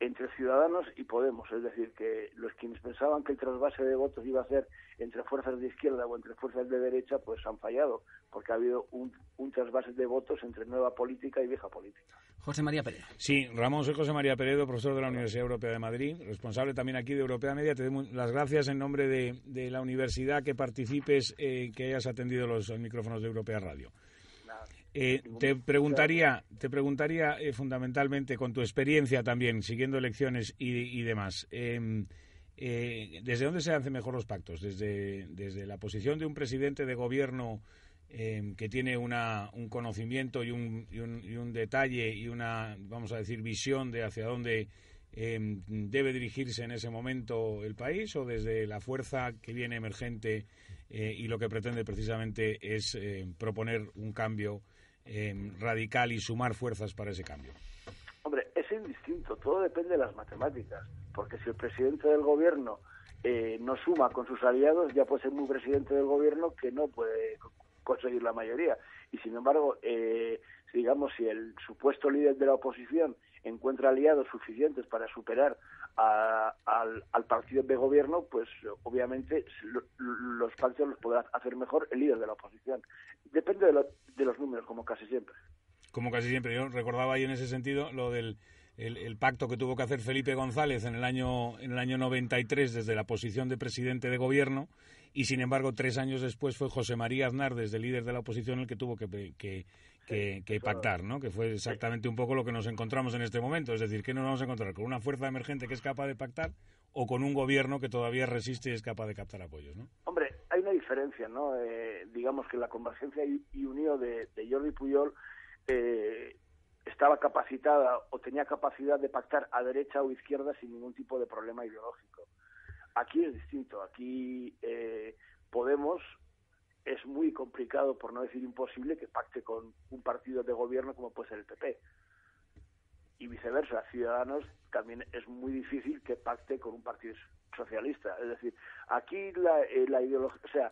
entre Ciudadanos y Podemos, es decir, que los quienes pensaban que el trasvase de votos iba a ser entre fuerzas de izquierda o entre fuerzas de derecha, pues han fallado, porque ha habido un trasvase de votos entre nueva política y vieja política. José María Peredo. Sí, Ramón, soy José María Peredo, profesor de la Universidad Europea de Madrid, responsable también aquí de Europea Media. Te doy las gracias en nombre de la universidad que participes, que hayas atendido los micrófonos de Europea Radio. Te preguntaría fundamentalmente, con tu experiencia también, siguiendo elecciones y demás, ¿desde dónde se hacen mejor los pactos? ¿Desde la posición de un presidente de gobierno que tiene un conocimiento y un detalle y una, vamos a decir, visión de hacia dónde debe dirigirse en ese momento el país, o desde la fuerza que viene emergente y lo que pretende precisamente es proponer un cambio radical y sumar fuerzas para ese cambio? Hombre, es indistinto, todo depende de las matemáticas, porque si el presidente del gobierno no suma con sus aliados, ya puede ser un presidente del gobierno que no puede conseguir la mayoría. Y sin embargo, si el supuesto líder de la oposición encuentra aliados suficientes para superar al partido de gobierno, pues obviamente los pactos los podrá hacer mejor el líder de la oposición. Depende de los números, como casi siempre. Como casi siempre. Yo recordaba ahí en ese sentido lo del el pacto que tuvo que hacer Felipe González en el año 93 desde la posición de presidente de gobierno, y sin embargo 3 años después fue José María Aznar, desde líder de la oposición, el que tuvo que pactar, ¿no? Que fue exactamente un poco lo que nos encontramos en este momento. Es decir, ¿qué nos vamos a encontrar? ¿Con una fuerza emergente que es capaz de pactar, o con un gobierno que todavía resiste y es capaz de captar apoyos, ¿no? Hombre, hay una diferencia, ¿no? Digamos que la Convergencia y Unió de Jordi Pujol estaba capacitada o tenía capacidad de pactar a derecha o izquierda sin ningún tipo de problema ideológico. Aquí es distinto. Aquí Podemos es muy complicado, por no decir imposible, que pacte con un partido de gobierno como puede ser el PP. Y viceversa, Ciudadanos también es muy difícil que pacte con un partido socialista. Es decir, aquí la ideología, o sea,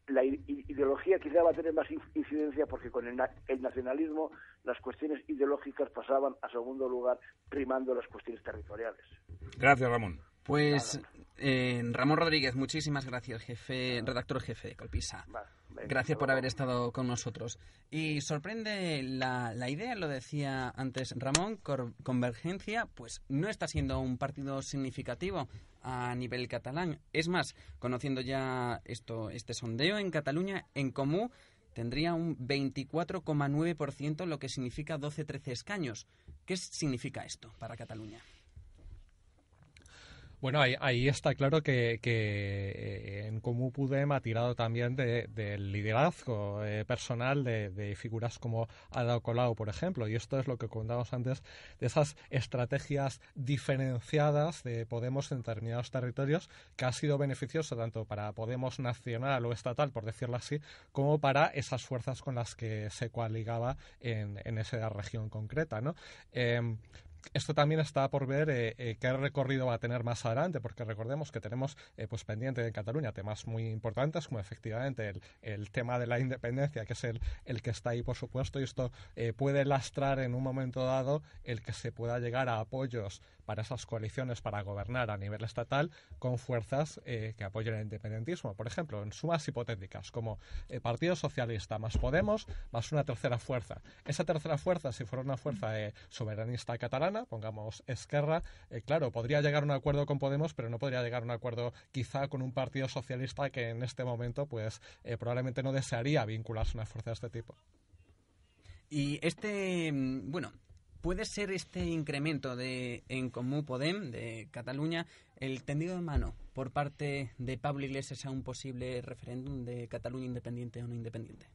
la ideología quizá va a tener más incidencia, porque con el nacionalismo las cuestiones ideológicas pasaban a segundo lugar, primando las cuestiones territoriales. Gracias, Ramón. Pues Ramón Rodríguez, muchísimas gracias, redactor jefe de Colpisa. Gracias por haber estado con nosotros. Y sorprende la idea, lo decía antes Ramón, Convergencia pues no está siendo un partido significativo a nivel catalán. Es más, conociendo ya este sondeo, en Cataluña, En Comú tendría un 24,9%, lo que significa 12-13 escaños. ¿Qué significa esto para Cataluña? Bueno, ahí está claro que En Comú Podem ha tirado también del liderazgo personal de figuras como Ada Colau, por ejemplo, y esto es lo que comentábamos antes de esas estrategias diferenciadas de Podemos en determinados territorios, que ha sido beneficioso tanto para Podemos nacional o estatal, por decirlo así, como para esas fuerzas con las que se coaligaba en esa región concreta, ¿no? Esto también está por ver qué recorrido va a tener más adelante, porque recordemos que tenemos pues pendiente en Cataluña temas muy importantes, como efectivamente el tema de la independencia, que es el que está ahí, por supuesto, y esto puede lastrar en un momento dado el que se pueda llegar a apoyos para esas coaliciones para gobernar a nivel estatal con fuerzas que apoyen el independentismo. Por ejemplo, en sumas hipotéticas, como Partido Socialista más Podemos más una tercera fuerza. Esa tercera fuerza, si fuera una fuerza soberanista catalana, pongamos Esquerra, claro, podría llegar a un acuerdo con Podemos, pero no podría llegar a un acuerdo quizá con un Partido Socialista que en este momento pues probablemente no desearía vincularse a una fuerza de este tipo. Y ¿puede ser este incremento de En Comú Podem de Cataluña el tendido de mano por parte de Pablo Iglesias a un posible referéndum de Cataluña independiente o no independiente?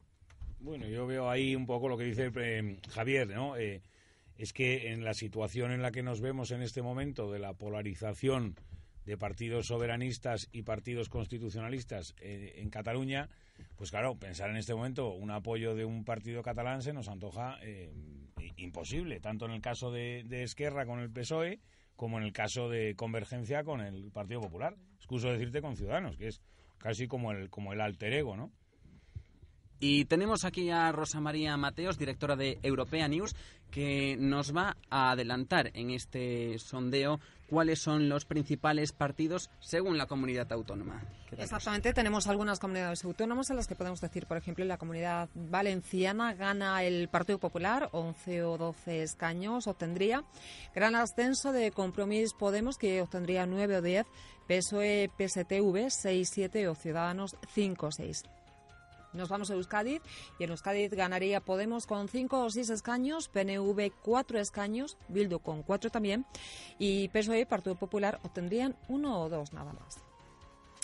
Bueno, yo veo ahí un poco lo que dice Javier, ¿no? Es que en la situación en la que nos vemos en este momento de la polarización de partidos soberanistas y partidos constitucionalistas en Cataluña, pues claro, pensar en este momento un apoyo de un partido catalán se nos antoja imposible, tanto en el caso de Esquerra con el PSOE como en el caso de Convergencia con el Partido Popular. Excuso decirte con Ciudadanos, que es casi como el alter ego, ¿no? Y tenemos aquí a Rosa María Mateos, directora de Europea News, que nos va a adelantar en este sondeo cuáles son los principales partidos según la comunidad autónoma. Exactamente, tenemos algunas comunidades autónomas en las que podemos decir, por ejemplo, en la comunidad valenciana gana el Partido Popular, 11 o 12 escaños obtendría. Gran ascenso de Compromís Podemos, que obtendría 9 o 10, PSOE, PSTV, 6, 7 o Ciudadanos, 5 o 6. Nos vamos a Euskadi y en Euskadi ganaría Podemos con 5 o 6 escaños, PNV 4 escaños, Bildu con 4 también y PSOE, Partido Popular, obtendrían 1 o 2 nada más.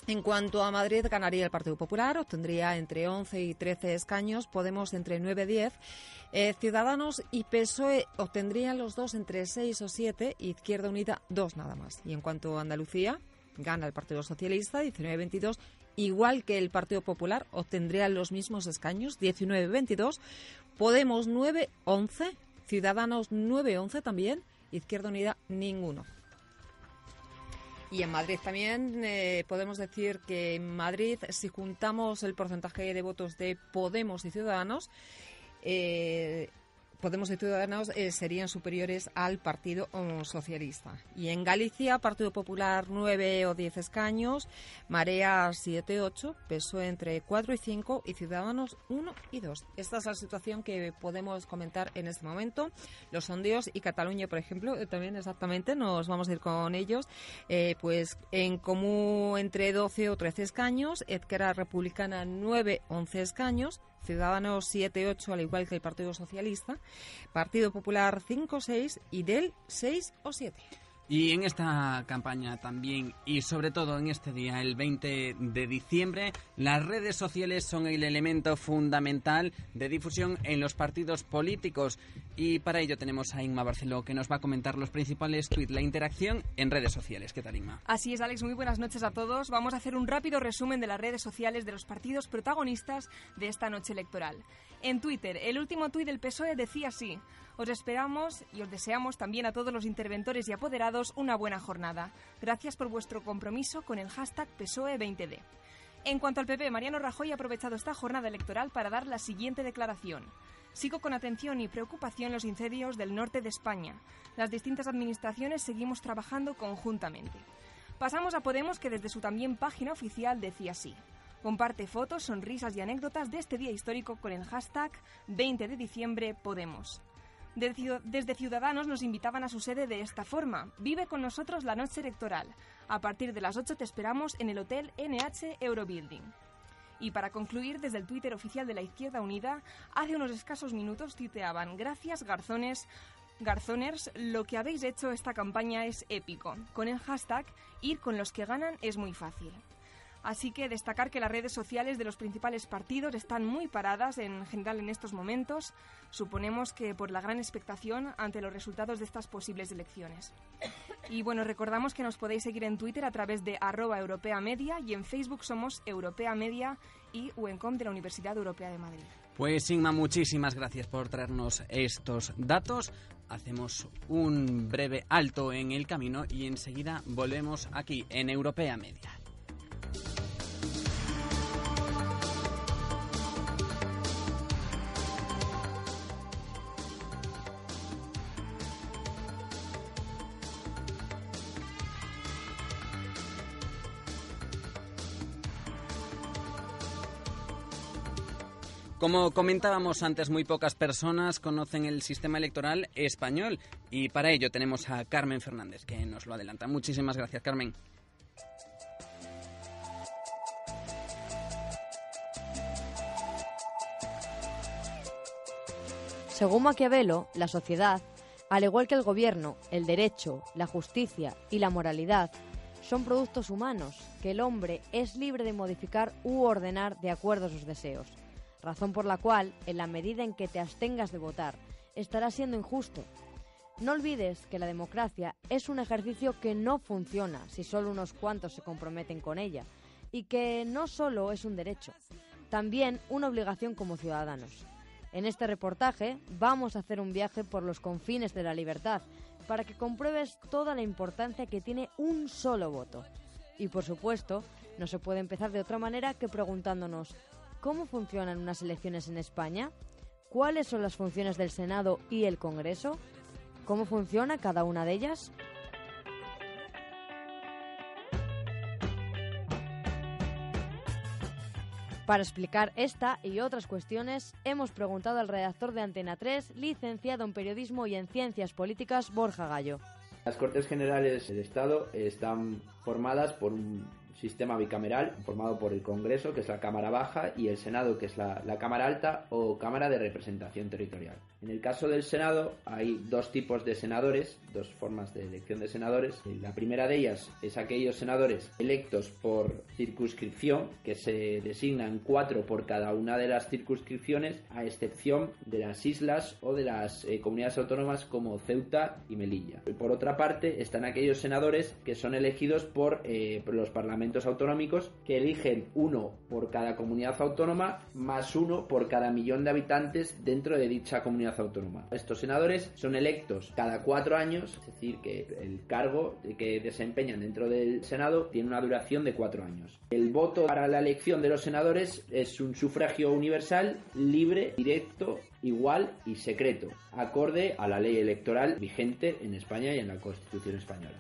En cuanto a Madrid, ganaría el Partido Popular, obtendría entre 11 y 13 escaños, Podemos entre 9 y 10, Ciudadanos y PSOE obtendrían los dos entre 6 o 7, Izquierda Unida 2 nada más. Y en cuanto a Andalucía, gana el Partido Socialista, 19-22, igual que el Partido Popular, obtendría los mismos escaños, 19-22, Podemos 9-11, Ciudadanos 9-11 también, Izquierda Unida ninguno. Y en Madrid también podemos decir que en Madrid, si juntamos el porcentaje de votos de Podemos y Ciudadanos, serían superiores al Partido Socialista. Y en Galicia, Partido Popular 9 o 10 escaños, Marea 7, 8, PSOE entre 4 y 5 y Ciudadanos 1 y 2. Esta es la situación que podemos comentar en este momento. Los sondeos y Cataluña, por ejemplo, también exactamente, nos vamos a ir con ellos. Pues En Comú entre 12 o 13 escaños, Ezquerra Republicana 9, 11 escaños, Ciudadanos 7-8, al igual que el Partido Socialista, Partido Popular 5-6 y DEL 6 o 7. Y en esta campaña también, y sobre todo en este día, el 20 de diciembre, las redes sociales son el elemento fundamental de difusión en los partidos políticos. Y para ello tenemos a Inma Barceló, que nos va a comentar los principales tweets, la interacción en redes sociales. ¿Qué tal, Inma? Así es, Alex, muy buenas noches a todos. Vamos a hacer un rápido resumen de las redes sociales de los partidos protagonistas de esta noche electoral. En Twitter, el último tuit del PSOE decía así: os esperamos y os deseamos también a todos los interventores y apoderados una buena jornada. Gracias por vuestro compromiso con el hashtag PSOE20D. En cuanto al PP, Mariano Rajoy ha aprovechado esta jornada electoral para dar la siguiente declaración: sigo con atención y preocupación los incendios del norte de España. Las distintas administraciones seguimos trabajando conjuntamente. Pasamos a Podemos, que desde su también página oficial decía así: comparte fotos, sonrisas y anécdotas de este día histórico con el hashtag 20 de diciembre Podemos. Desde Ciudadanos nos invitaban a su sede de esta forma: vive con nosotros la noche electoral. A partir de las 8 te esperamos en el Hotel NH Eurobuilding. Y para concluir, desde el Twitter oficial de la Izquierda Unida, hace unos escasos minutos tuiteaban: gracias, Garzones, Garzoners, lo que habéis hecho esta campaña es épico. Con el hashtag Ir con los que ganan es muy fácil. Así que destacar que las redes sociales de los principales partidos están muy paradas en general en estos momentos. Suponemos que por la gran expectación ante los resultados de estas posibles elecciones. Y bueno, recordamos que nos podéis seguir en Twitter a través de @europeamedia y en Facebook somos Europea Media y UENCOM de la Universidad Europea de Madrid. Pues Inma, muchísimas gracias por traernos estos datos. Hacemos un breve alto en el camino y enseguida volvemos aquí en Europea Media. Como comentábamos antes, muy pocas personas conocen el sistema electoral español y para ello tenemos a Carmen Fernández, que nos lo adelanta. Muchísimas gracias, Carmen. Según Maquiavelo, la sociedad, al igual que el gobierno, el derecho, la justicia y la moralidad, son productos humanos que el hombre es libre de modificar u ordenar de acuerdo a sus deseos. Razón por la cual, en la medida en que te abstengas de votar, estarás siendo injusto. No olvides que la democracia es un ejercicio que no funciona si solo unos cuantos se comprometen con ella, y que no solo es un derecho, también una obligación como ciudadanos. En este reportaje vamos a hacer un viaje por los confines de la libertad para que compruebes toda la importancia que tiene un solo voto. Y por supuesto, no se puede empezar de otra manera que preguntándonos: ¿cómo funcionan unas elecciones en España? ¿Cuáles son las funciones del Senado y el Congreso? ¿Cómo funciona cada una de ellas? Para explicar esta y otras cuestiones, hemos preguntado al redactor de Antena 3, licenciado en Periodismo y en Ciencias Políticas, Borja Gallo. Las Cortes Generales del Estado están formadas por un sistema bicameral formado por el Congreso, que es la Cámara Baja, y el Senado, que es la Cámara Alta o Cámara de Representación Territorial. En el caso del Senado hay dos tipos de senadores, dos formas de elección de senadores. La primera de ellas es aquellos senadores electos por circunscripción, que se designan 4 por cada una de las circunscripciones, a excepción de las islas o de las comunidades autónomas como Ceuta y Melilla. Y por otra parte están aquellos senadores que son elegidos por los parlamentos autonómicos, que eligen 1 por cada comunidad autónoma más 1 por cada millón de habitantes dentro de dicha comunidad autónoma. Estos senadores son electos cada 4 años, es decir, que el cargo que desempeñan dentro del Senado tiene una duración de 4 años. El voto para la elección de los senadores es un sufragio universal, libre, directo, igual y secreto, acorde a la ley electoral vigente en España y en la Constitución española.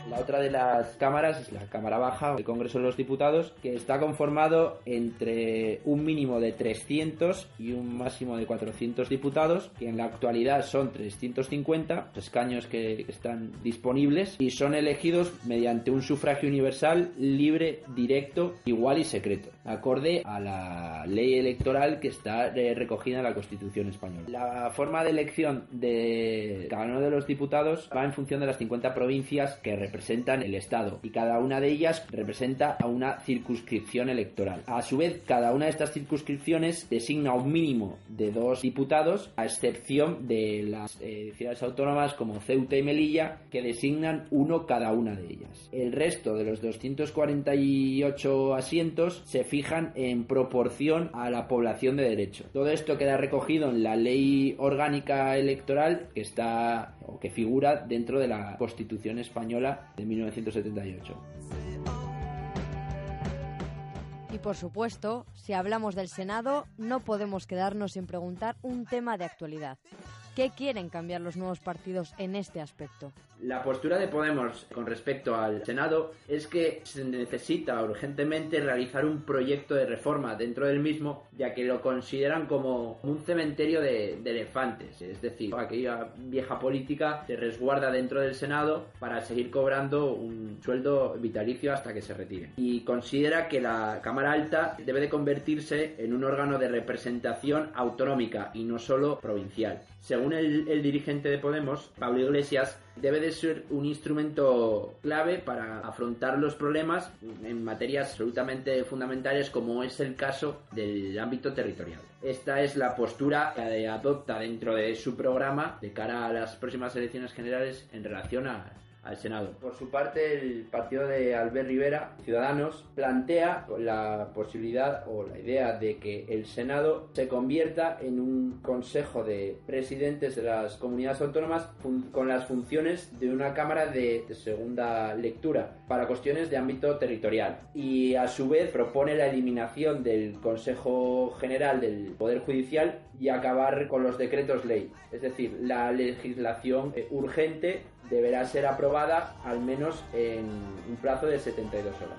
La otra de las cámaras es la Cámara Baja, el Congreso de los Diputados, que está conformado entre un mínimo de 300 y un máximo de 400 diputados, que en la actualidad son 350 escaños que están disponibles y son elegidos mediante un sufragio universal, libre, directo, igual y secreto, acorde a la ley electoral que está recogida en la Constitución española. La forma de elección de cada uno de los diputados va en función de las 50 provincias que representan el Estado, y cada una de ellas representa a una circunscripción electoral. A su vez, cada una de estas circunscripciones designa un mínimo de 2 diputados, a excepción de las ciudades autónomas como Ceuta y Melilla, que designan 1 cada una de ellas. El resto de los 248 asientos se fijan en proporción a la población de derecho. Todo esto queda recogido en la Ley Orgánica Electoral, que está o que figura dentro de la Constitución española de 1978. Y por supuesto, si hablamos del Senado, no podemos quedarnos sin preguntar un tema de actualidad. ¿Qué quieren cambiar los nuevos partidos en este aspecto? La postura de Podemos con respecto al Senado es que se necesita urgentemente realizar un proyecto de reforma dentro del mismo, ya que lo consideran como un cementerio de elefantes. Es decir, aquella vieja política se resguarda dentro del Senado para seguir cobrando un sueldo vitalicio hasta que se retire. Y considera que la Cámara Alta debe de convertirse en un órgano de representación autonómica y no solo provincial. Según el dirigente de Podemos, Pablo Iglesias, debe de ser un instrumento clave para afrontar los problemas en materias absolutamente fundamentales, como es el caso del ámbito territorial. Esta es la postura que adopta dentro de su programa de cara a las próximas elecciones generales en relación al Senado. Por su parte, el partido de Albert Rivera, Ciudadanos, plantea la posibilidad o la idea de que el Senado se convierta en un consejo de presidentes de las comunidades autónomas con las funciones de una cámara de segunda lectura para cuestiones de ámbito territorial, y a su vez propone la eliminación del Consejo General del Poder Judicial y acabar con los decretos ley. Es decir, la legislación urgente deberá ser aprobada al menos en un plazo de 72 horas.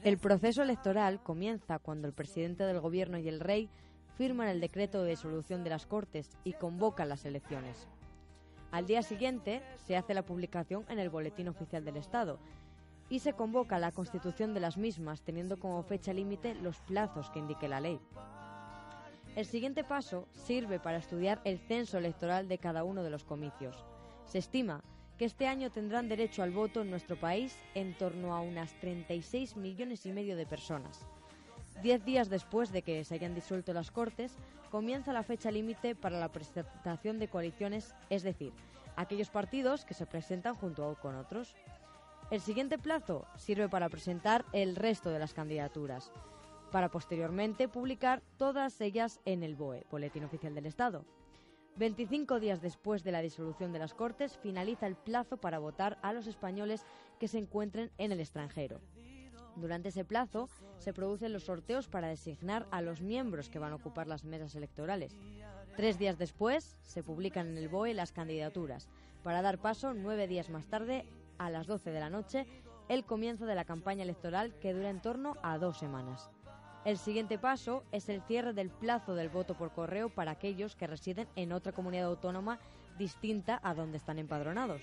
El proceso electoral comienza cuando el presidente del gobierno y el rey firman el decreto de disolución de las Cortes y convocan las elecciones. Al día siguiente se hace la publicación en el Boletín Oficial del Estado y se convoca la constitución de las mismas, teniendo como fecha límite los plazos que indique la ley. El siguiente paso sirve para estudiar el censo electoral de cada uno de los comicios. Se estima que este año tendrán derecho al voto en nuestro país en torno a unas 36,5 millones de personas. 10 días después de que se hayan disuelto las Cortes, comienza la fecha límite para la presentación de coaliciones, es decir, aquellos partidos que se presentan junto con otros. El siguiente plazo sirve para presentar el resto de las candidaturas, para posteriormente publicar todas ellas en el BOE, Boletín Oficial del Estado. 25 días después de la disolución de las Cortes, finaliza el plazo para votar a los españoles que se encuentren en el extranjero. Durante ese plazo se producen los sorteos para designar a los miembros que van a ocupar las mesas electorales. 3 días después se publican en el BOE las candidaturas, para dar paso 9 días más tarde, a las 12 de la noche, el comienzo de la campaña electoral, que dura en torno a 2 semanas. El siguiente paso es el cierre del plazo del voto por correo para aquellos que residen en otra comunidad autónoma distinta a donde están empadronados.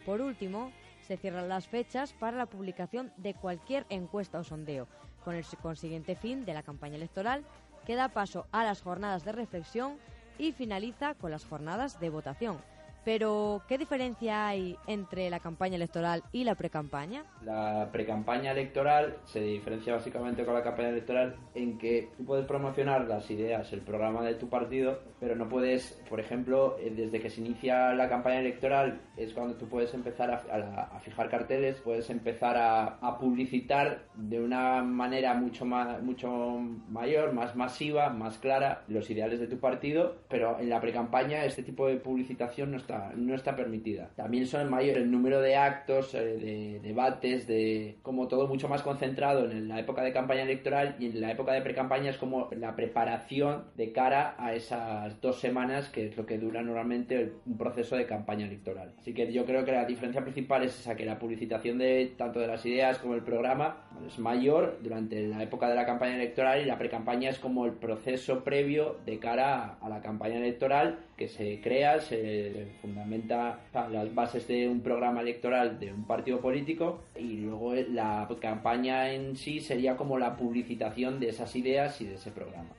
Por último, se cierran las fechas para la publicación de cualquier encuesta o sondeo, con el consiguiente fin de la campaña electoral, que da paso a las jornadas de reflexión y finaliza con las jornadas de votación. Pero, ¿qué diferencia hay entre la campaña electoral y la precampaña? La precampaña electoral se diferencia básicamente con la campaña electoral en que tú puedes promocionar las ideas, el programa de tu partido, pero no puedes, por ejemplo, desde que se inicia la campaña electoral es cuando tú puedes empezar a fijar carteles, puedes empezar a publicitar de una manera mucho mayor, más masiva, más clara los ideales de tu partido, pero en la precampaña este tipo de publicitación no está permitida. También son mayor el número de actos, de debates, de como todo mucho más concentrado en la época de campaña electoral, y en la época de precampaña es como la preparación de cara a esas 2 semanas, que es lo que dura normalmente un proceso de campaña electoral. Así que yo creo que la diferencia principal es esa, que la publicitación de tanto de las ideas como el programa es mayor durante la época de la campaña electoral, y la precampaña es como el proceso previo de cara a la campaña electoral, que se crea, se fundamenta las bases de un programa electoral de un partido político, y luego la campaña en sí sería como la publicitación de esas ideas y de ese programa.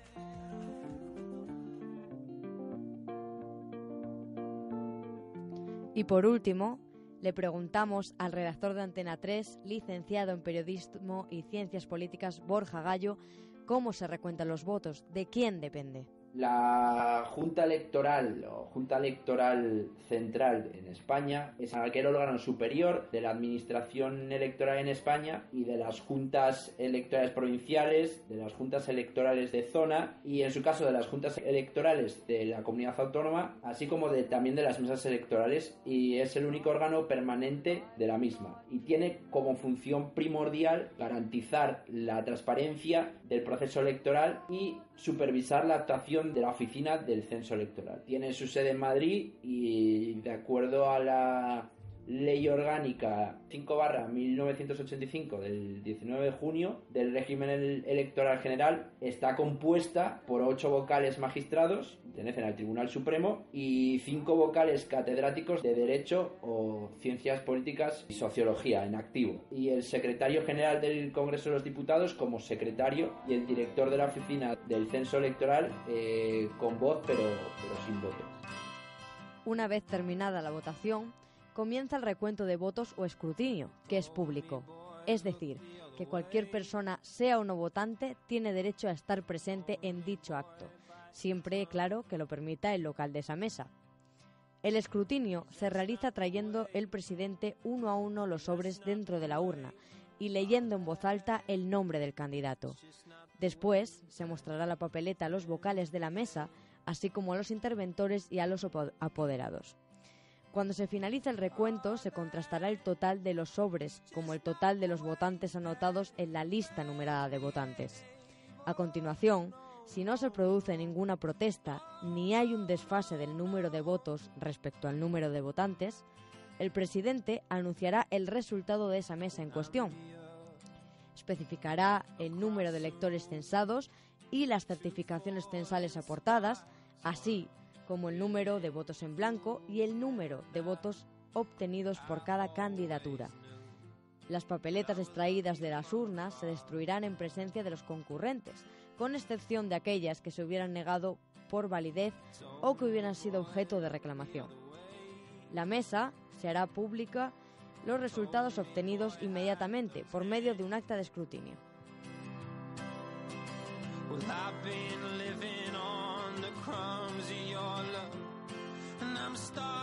Y por último, le preguntamos al redactor de Antena 3, licenciado en Periodismo y Ciencias Políticas, Borja Gallo, cómo se recuentan los votos, de quién depende. La Junta Electoral o Junta Electoral Central en España es aquel órgano superior de la administración electoral en España y de las juntas electorales provinciales, de las juntas electorales de zona y, en su caso, de las juntas electorales de la comunidad autónoma, así como también de las mesas electorales, y es el único órgano permanente de la misma, y tiene como función primordial garantizar la transparencia del proceso electoral y supervisar la actuación dirección de la oficina del censo electoral. Tiene su sede en Madrid y, de acuerdo a la Ley Orgánica 5/1985 del 19 de junio del régimen electoral general, está compuesta por 8 vocales magistrados, pertenecen al Tribunal Supremo, y 5 vocales catedráticos de Derecho o Ciencias Políticas y Sociología en activo, y el secretario general del Congreso de los Diputados como secretario, y el director de la oficina del censo electoral con voz pero sin voto. Una vez terminada la votación, comienza el recuento de votos o escrutinio, que es público. Es decir, que cualquier persona, sea o no votante, tiene derecho a estar presente en dicho acto, siempre, claro, que lo permita el local de esa mesa. El escrutinio se realiza trayendo el presidente uno a uno los sobres dentro de la urna y leyendo en voz alta el nombre del candidato. Después se mostrará la papeleta a los vocales de la mesa, así como a los interventores y a los apoderados. Cuando se finalice el recuento, se contrastará el total de los sobres como el total de los votantes anotados en la lista numerada de votantes. A continuación, si no se produce ninguna protesta ni hay un desfase del número de votos respecto al número de votantes, el presidente anunciará el resultado de esa mesa en cuestión. Especificará el número de electores censados y las certificaciones censales aportadas, así como el número de votos en blanco y el número de votos obtenidos por cada candidatura. Las papeletas extraídas de las urnas se destruirán en presencia de los concurrentes, con excepción de aquellas que se hubieran negado por validez o que hubieran sido objeto de reclamación. La mesa se hará pública los resultados obtenidos inmediatamente por medio de un acta de escrutinio. Crumbs of your love, and I'm starting